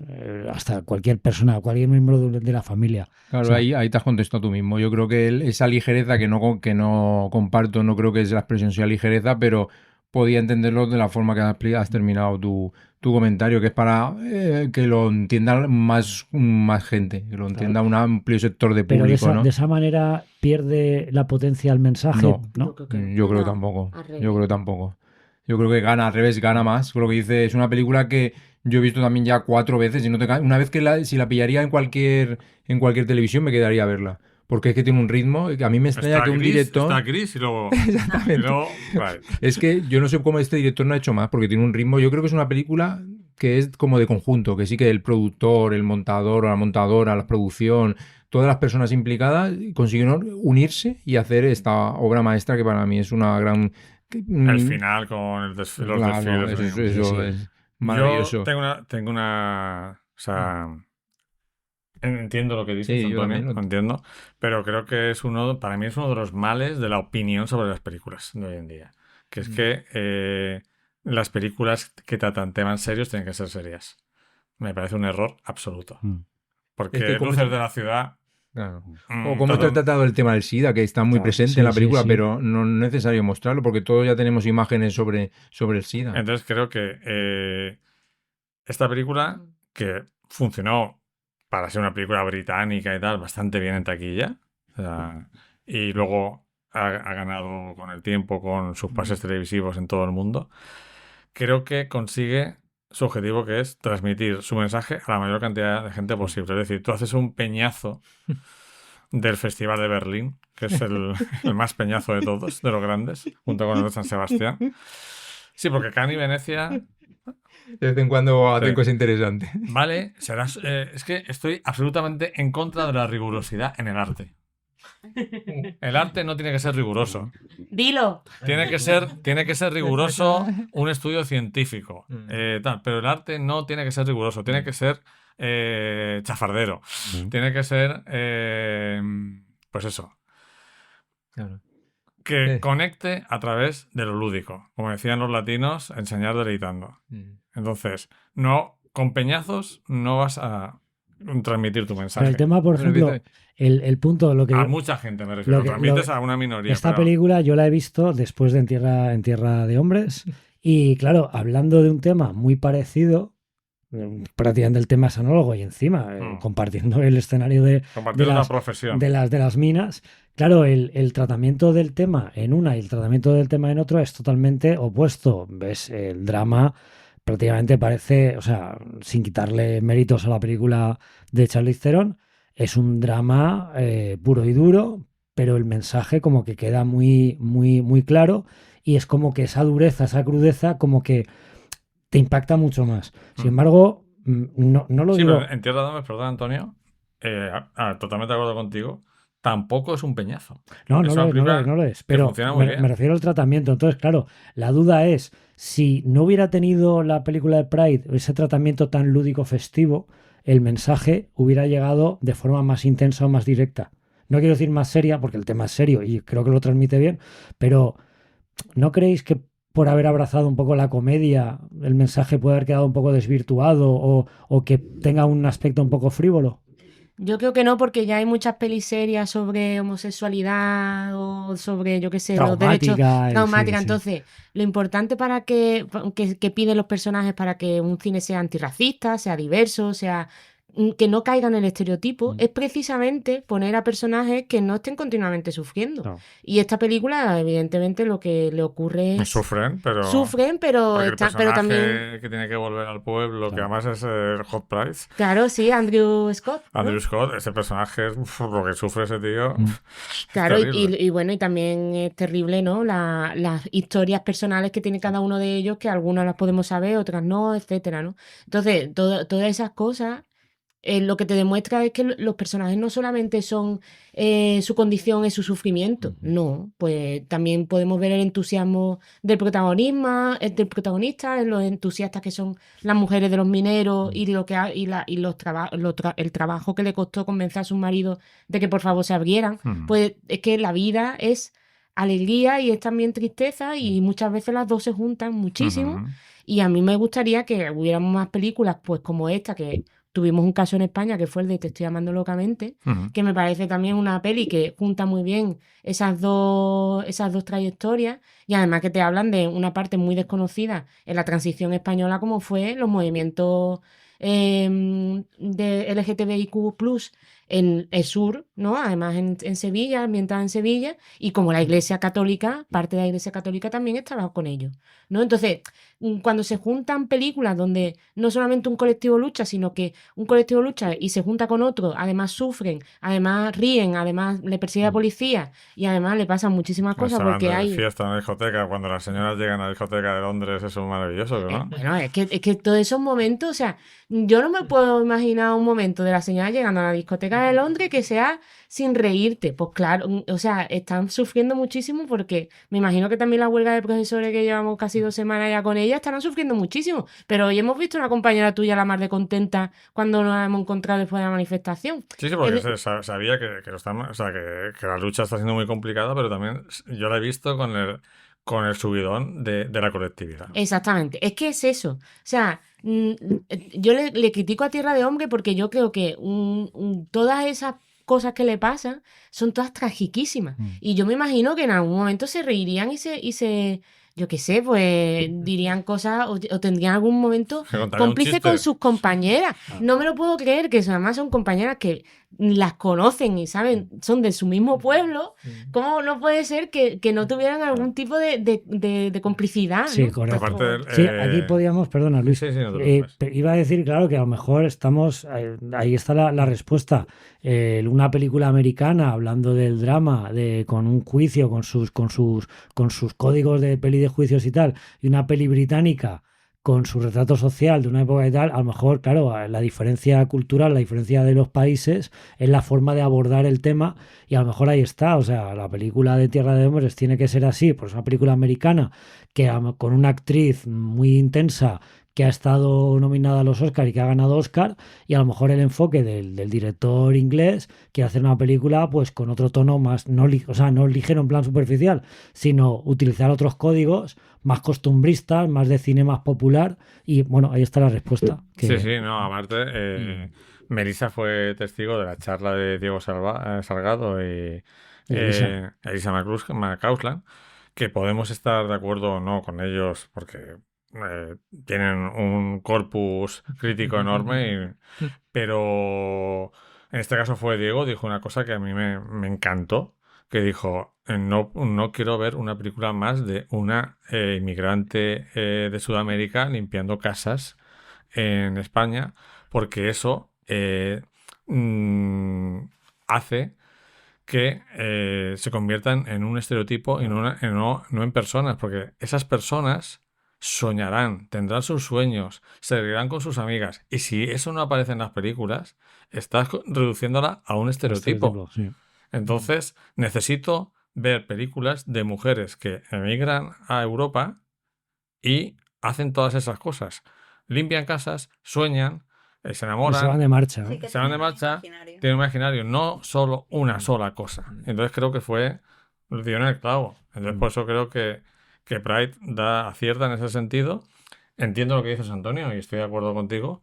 hasta cualquier persona, cualquier miembro de la familia. Claro, o sea, ahí te has contestado tú mismo. Yo creo que esa ligereza que no comparto, no creo que la expresión sea ligereza, pero podía entenderlo de la forma que has terminado tu comentario, que es para que lo entienda más gente, que lo entienda un amplio sector de público. Pero ¿no? de esa manera pierde la potencia el mensaje, ¿no? Yo creo que tampoco. Yo creo tampoco. Yo creo que gana, al revés, gana más. Lo que dice es una película que yo he visto también ya 4 veces y una vez si la pillaría en cualquier televisión me quedaría a verla. Porque es que tiene un ritmo que a mí me extraña que un director... Está gris y luego... Exactamente. Y luego... Vale. Es que yo no sé cómo este director no ha hecho más, porque tiene un ritmo... Yo creo que es una película que es como de conjunto, que sí que el productor, el montador o la montadora, la producción, todas las personas implicadas consiguieron unirse y hacer esta obra maestra que para mí es una gran... El final con los desfiles. Eso es maravilloso. Yo tengo una... O sea... Entiendo lo que dices, sí, Antonio, lo entiendo, pero creo que para mí es uno de los males de la opinión sobre las películas de hoy en día, que es que las películas que tratan temas serios tienen que ser serias. Me parece un error absoluto. Porque es que Luces de la ciudad... Claro. O cómo está tratado el tema del SIDA, que está muy presente en la película, pero no es necesario mostrarlo, porque todos ya tenemos imágenes sobre el SIDA. Entonces creo que esta película, que funcionó para ser una película británica y tal, bastante bien en taquilla. O sea, y luego ha ganado con el tiempo, con sus pases televisivos en todo el mundo. Creo que consigue su objetivo, que es transmitir su mensaje a la mayor cantidad de gente posible. Es decir, tú haces un peñazo del Festival de Berlín, que es el más peñazo de todos, de los grandes, junto con el de San Sebastián. Sí, porque Cannes y Venecia... De vez en cuando hacen cosas interesantes. Vale, serás, es que estoy absolutamente en contra de la rigurosidad en el arte. El arte no tiene que ser riguroso. Dilo. Tiene que ser riguroso un estudio científico. Pero el arte no tiene que ser riguroso. Tiene que ser chafardero. Tiene que ser, pues eso. Claro. Que conecte a través de lo lúdico. Como decían los latinos, enseñar deleitando. Entonces, no, con peñazos no vas a transmitir tu mensaje. Pero el tema, por ejemplo, el punto... Lo que a mucha gente me refiero. Lo transmites a una minoría. Esta película yo la he visto después de En Tierra de Hombres. Y claro, hablando de un tema muy parecido, prácticamente el tema es anólogo y encima compartiendo el escenario de las minas. Claro, el tratamiento del tema en una y el tratamiento del tema en otro es totalmente opuesto. ¿Ves? El drama prácticamente parece, o sea, sin quitarle méritos a la película de Charlize Theron, es un drama puro y duro, pero el mensaje como que queda muy, muy, muy claro y es como que esa dureza, esa crudeza, como que te impacta mucho más. Sin embargo, no lo digo... Pero en Tierra de Hombres, perdón, Antonio, totalmente de acuerdo contigo, tampoco es un peñazo. No lo es. Pero me refiero al tratamiento. Entonces, claro, la duda es, si no hubiera tenido la película de Pride ese tratamiento tan lúdico festivo, el mensaje hubiera llegado de forma más intensa o más directa. No quiero decir más seria, porque el tema es serio y creo que lo transmite bien, pero ¿no creéis que por haber abrazado un poco la comedia el mensaje puede haber quedado un poco desvirtuado o que tenga un aspecto un poco frívolo? Yo creo que no, porque ya hay muchas pelis serias sobre homosexualidad o sobre, yo qué sé, los derechos traumáticas. Entonces, lo importante para que piden los personajes para que un cine sea antirracista, sea diverso, sea que no caigan en el estereotipo, es precisamente poner a personajes que no estén continuamente sufriendo. No. Y esta película, evidentemente, lo que le ocurre es... Sufren, pero también... que tiene que volver al pueblo, que además es el Hot Price. Claro, sí, Andrew Scott. Andrew Scott, ese personaje, lo que sufre ese tío... Claro, y bueno, y también es terrible, ¿no? Las historias personales que tiene cada uno de ellos, que algunas las podemos saber, otras no, etcétera, ¿no? Entonces, todas esas cosas... lo que te demuestra es que los personajes no solamente son su condición es su sufrimiento, no, pues también podemos ver el entusiasmo del protagonista, en los entusiastas que son las mujeres de los mineros y el trabajo que le costó convencer a sus maridos de que por favor se abrieran. Pues es que la vida es alegría y es también tristeza y muchas veces las dos se juntan muchísimo. Y a mí me gustaría que hubiéramos más películas pues como esta, que tuvimos un caso en España que fue el de Te estoy amando locamente, que me parece también una peli que junta muy bien esas dos trayectorias y además que te hablan de una parte muy desconocida en la transición española como fue los movimientos de LGTBIQ+, en el sur, ¿no? Además en Sevilla, ambientada en Sevilla, y como la Iglesia Católica, parte de la Iglesia Católica también estaba con ellos, ¿no? Entonces, cuando se juntan películas donde no solamente un colectivo lucha, sino que un colectivo lucha y se junta con otro, además sufren, además ríen, además le persigue a la policía y además le pasan muchísimas cosas porque hay... fiesta en la discoteca, cuando las señoras llegan a la discoteca de Londres, eso es maravilloso, ¿no? Bueno, es que todos esos momentos, o sea, yo no me puedo imaginar un momento de la señora llegando a la discoteca de Londres que sea sin reírte. Pues claro, o sea, están sufriendo muchísimo porque me imagino que también la huelga de profesores que llevamos casi 2 semanas ya con ella estarán sufriendo muchísimo. Pero hoy hemos visto una compañera tuya la más de contenta cuando nos hemos encontrado después de la manifestación. Sí, porque sabía que la lucha está siendo muy complicada, pero también yo la he visto con el subidón de la colectividad. Exactamente, es que es eso. O sea, yo le critico a Tierra de Hombre porque yo creo que todas esas cosas que le pasan son todas tragiquísimas. Y yo me imagino que en algún momento se reirían y se yo qué sé, pues dirían cosas o tendrían algún momento cómplice con sus compañeras. No me lo puedo creer, que además son compañeras que las conocen y saben, son de su mismo pueblo, ¿cómo no puede ser que no tuvieran algún tipo de complicidad? Sí, ¿no? correcto. Aparte, Sí, aquí podíamos, perdona Luis, sí, no te iba a decir, claro, que a lo mejor estamos, ahí está la respuesta. Una película americana hablando del drama, con un juicio, con sus códigos de peli de juicios y tal, y una peli británica con su retrato social de una época y tal, a lo mejor, claro, la diferencia cultural, la diferencia de los países es la forma de abordar el tema y a lo mejor ahí está, o sea, la película de Tierra de Hombres tiene que ser así, pues una película americana que con una actriz muy intensa que ha estado nominada a los Oscar y que ha ganado Oscar, y a lo mejor el enfoque del director inglés quiere hacer una película pues con otro tono más, no ligero en plan superficial, sino utilizar otros códigos más costumbristas, más de cine más popular, y bueno, ahí está la respuesta. Sí, no, aparte, Melissa fue testigo de la charla de Diego Salgado y Elisa McCausland, que podemos estar de acuerdo o no con ellos, porque tienen un corpus crítico enorme, pero en este caso fue Diego, dijo una cosa que a mí me encantó, que dijo, no quiero ver una película más de una inmigrante de Sudamérica limpiando casas en España, porque eso hace que se conviertan en un estereotipo y no en personas, porque esas personas soñarán, tendrán sus sueños, se reirán con sus amigas, y si eso no aparece en las películas, estás reduciéndola a un estereotipo. Sí. Entonces, necesito ver películas de mujeres que emigran a Europa y hacen todas esas cosas. Limpian casas, sueñan, se enamoran. Y se van de marcha. Sí, que Se van de marcha, tienen un imaginario, no solo una sola cosa. Entonces creo que lo dio en el clavo. Entonces por eso creo que Pride acierta en ese sentido. Entiendo lo que dices, Antonio, y estoy de acuerdo contigo,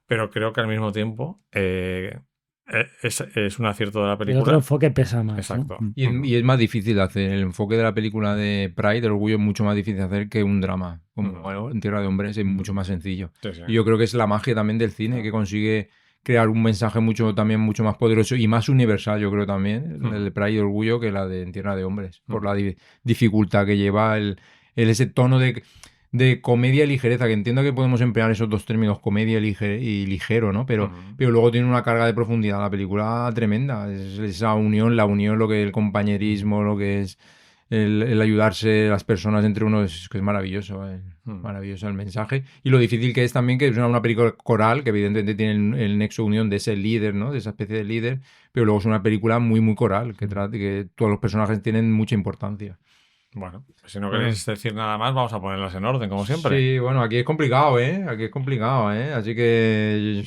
pero creo que al mismo tiempo es un acierto de la película. El otro enfoque pesa más. Exacto. ¿no? Y es más difícil hacer. El enfoque de la película de Pride, el orgullo, es mucho más difícil de hacer que un drama. Como en Tierra de Hombres es mucho más sencillo. Sí. Y yo creo que es la magia también del cine, que consigue crear un mensaje mucho más poderoso y más universal, yo creo también, el de Pride y Orgullo, que la de En Tierra de Hombres, por la dificultad que lleva ese tono de comedia y ligereza, que entiendo que podemos emplear esos dos términos, comedia y ligero, ¿no? Pero luego tiene una carga de profundidad la película tremenda. Es esa unión, lo que es el compañerismo, lo que es el ayudarse las personas entre uno, que es maravilloso, maravilloso el mensaje. Y lo difícil que es también que es una película coral, que evidentemente tiene el nexo de unión de ese líder, ¿no? De esa especie de líder, pero luego es una película muy, muy coral, que todos los personajes tienen mucha importancia. Bueno, si no queréis decir nada más, vamos a ponerlas en orden, como siempre. Sí, bueno, aquí es complicado, Así que,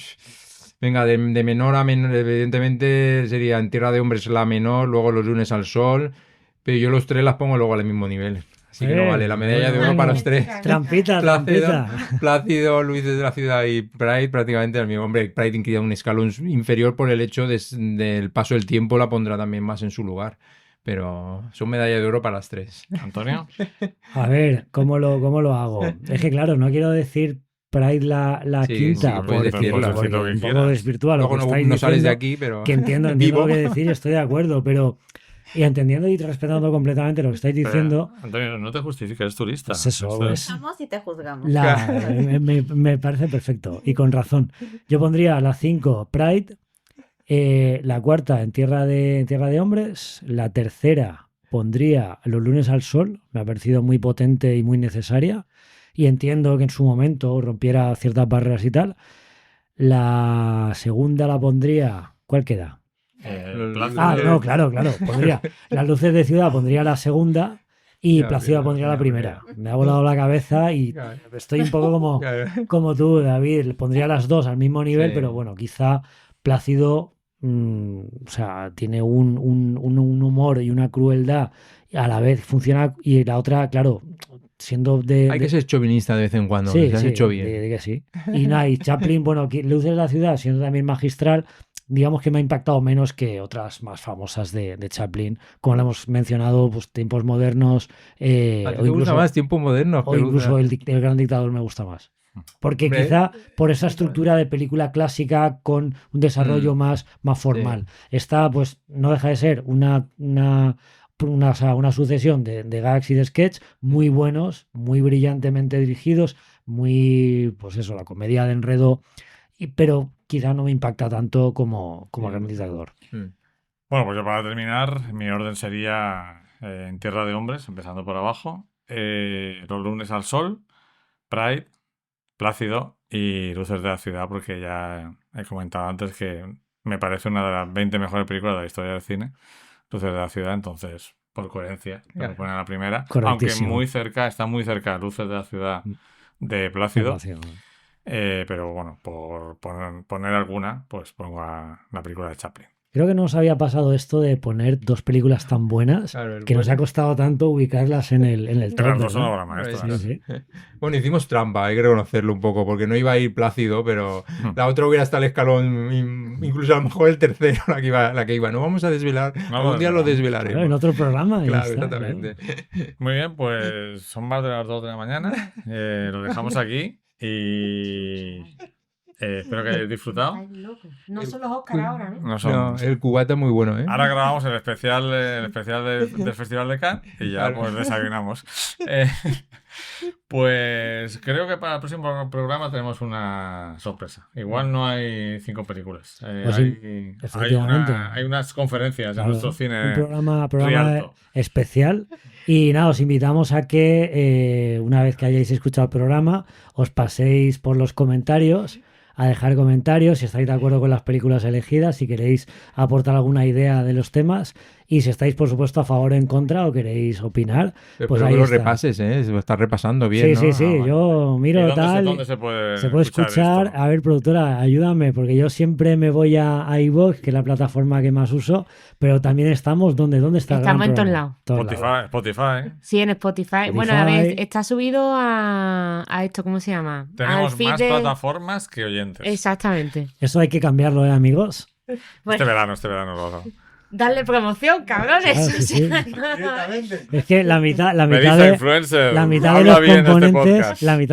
venga, de menor a menor, evidentemente sería En Tierra de Hombres la menor, luego Los lunes al sol, pero yo los tres las pongo luego al mismo nivel. Así que no vale, la medalla de oro para los tres. Trampita. Plácido, Luis de la Ciudad y Pride prácticamente al mismo. Hombre, Pride incluye un escalón inferior por el hecho del paso del tiempo, la pondrá también más en su lugar. Pero son medalla de oro para las tres. ¿Antonio? A ver, ¿cómo lo hago? Es que claro, no quiero decir Pride la quinta, porque un poco desvirtúa lo que estáis diciendo. No sales de aquí, pero... Que entiendo lo que decir, estoy de acuerdo, pero... Y entendiendo y respetando completamente lo que estáis diciendo... Antonio, no te justifiques, eres turista. Pues eso, pues... y te juzgamos. Me parece perfecto, y con razón. Yo pondría la 5, Pride... la cuarta en Tierra de Hombres, la tercera pondría Los lunes al sol, me ha parecido muy potente y muy necesaria, y entiendo que en su momento rompiera ciertas barreras y tal. La segunda la pondría, ¿cuál queda? No, claro, pondría Las luces de ciudad, pondría la segunda, y Plácido pondría la primera. Me ha volado la cabeza y estoy un poco como tú, David, pondría las dos al mismo nivel, pero bueno, quizá Plácido tiene un humor y una crueldad a la vez funciona, y la otra, claro, siendo hay que ser chauvinista de vez en cuando, sí, se has hecho bien. De que sí. Y Chaplin, bueno, Luces de la Ciudad, siendo también magistral, digamos que me ha impactado menos que otras más famosas de Chaplin, como lo hemos mencionado, pues Tiempos modernos, ¿A ti te gusta más Tiempos modernos? O incluso el Gran Dictador me gusta más. Porque quizá por esa estructura de película clásica con un desarrollo más formal. Esta, pues, no deja de ser una sucesión de gags y de sketch muy buenos, muy brillantemente dirigidos, muy, pues eso, la comedia de enredo, pero quizá no me impacta tanto como Gran Dictador. Bueno, pues yo para terminar, mi orden sería En Tierra de Hombres, empezando por abajo, Los lunes al sol, Pride, Plácido y Luces de la ciudad, porque ya he comentado antes que me parece una de las 20 mejores películas de la historia del cine, Luces de la ciudad, entonces, por coherencia, me pone la primera. Aunque está muy cerca Luces de la ciudad de Plácido. Pero bueno, por poner alguna, pues pongo a la película de Chaplin. Creo que no nos había pasado esto de poner dos películas tan buenas que nos ha costado tanto ubicarlas en el top. Pero las dos son obras maestras. Sí. Bueno, hicimos trampa, hay que reconocerlo un poco, porque no iba a ir Plácido, pero la otra hubiera estado el escalón, incluso a lo mejor el tercero, la que iba. No vamos a desvelar, algún día lo desvelaremos. Claro, en otro programa. Claro, exactamente. Claro. Muy bien, pues son más de las 2 de la mañana. Lo dejamos aquí y... espero que hayáis disfrutado. Ay, loco. No son los Oscar ahora, ¿no? No, el cubata es muy bueno, ¿eh? Ahora grabamos el especial del Festival de Cannes y ya pues desayunamos. Pues creo que para el próximo programa tenemos una sorpresa. Igual no hay 5 películas. Hay unas conferencias en nuestro cine. Un programa especial. Y nada, os invitamos a que una vez que hayáis escuchado el programa, os paséis por los comentarios a dejar comentarios si estáis de acuerdo con las películas elegidas, si queréis aportar alguna idea de los temas y si estáis, por supuesto, a favor o en contra o queréis opinar. Pues ahí los repases, ¿eh? Se lo está repasando bien, sí, ¿no? Sí, yo miro tal. ¿Dónde se puede escuchar? Esto? A ver, productora, ayúdame, porque yo siempre me voy a iVoox, que es la plataforma que más uso, pero también estamos, ¿dónde está? Estamos en todos lados. Spotify. Sí, en Spotify. Bueno, a ver, está subido a esto, ¿cómo se llama? Tenemos más plataformas que oyentes. Exactamente. Eso hay que cambiarlo, amigos. Bueno. Este verano lo hago. Darle promoción, cabrones. Claro, sí. Es que la mitad de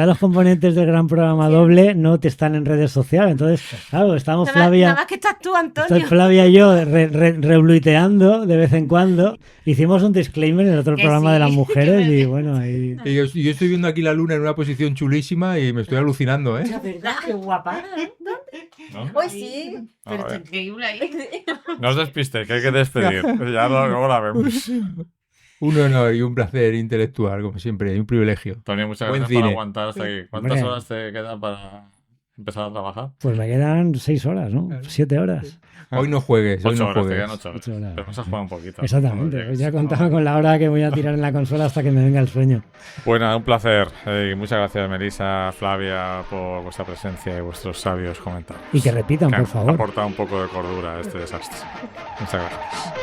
los componentes del gran programa doble no te están en redes sociales. Entonces, claro, estamos Flavia. Nada más que estás tú, Antonio. Estoy Flavia y yo rebluiteando de vez en cuando. Hicimos un disclaimer en el otro programa de las mujeres y bueno, ahí. Y yo estoy viendo aquí la luna en una posición chulísima y me estoy alucinando, ¿eh? La verdad, qué guapa. ¿No? Pues sí. Pero está increíble ahí. No os despistéis, que hay que despedir. Ya luego la vemos. Un honor y un placer intelectual, como siempre, y un privilegio. Antonio, muchas gracias por aguantar hasta aquí. ¿Cuántas horas te quedan para empezar a trabajar? Pues me quedan 6 horas, ¿no? 7 horas. Hoy no juegues. 8 horas, te quedan 8 horas. Pero vas a jugar un poquito. Exactamente. Pues ya contaba con la hora que voy a tirar en la consola hasta que me venga el sueño. Bueno, un placer. Muchas gracias, Melissa, Flavia, por vuestra presencia y vuestros sabios comentarios. Y que repitan, por favor. Han aportado un poco de cordura a este desastre. Muchas gracias.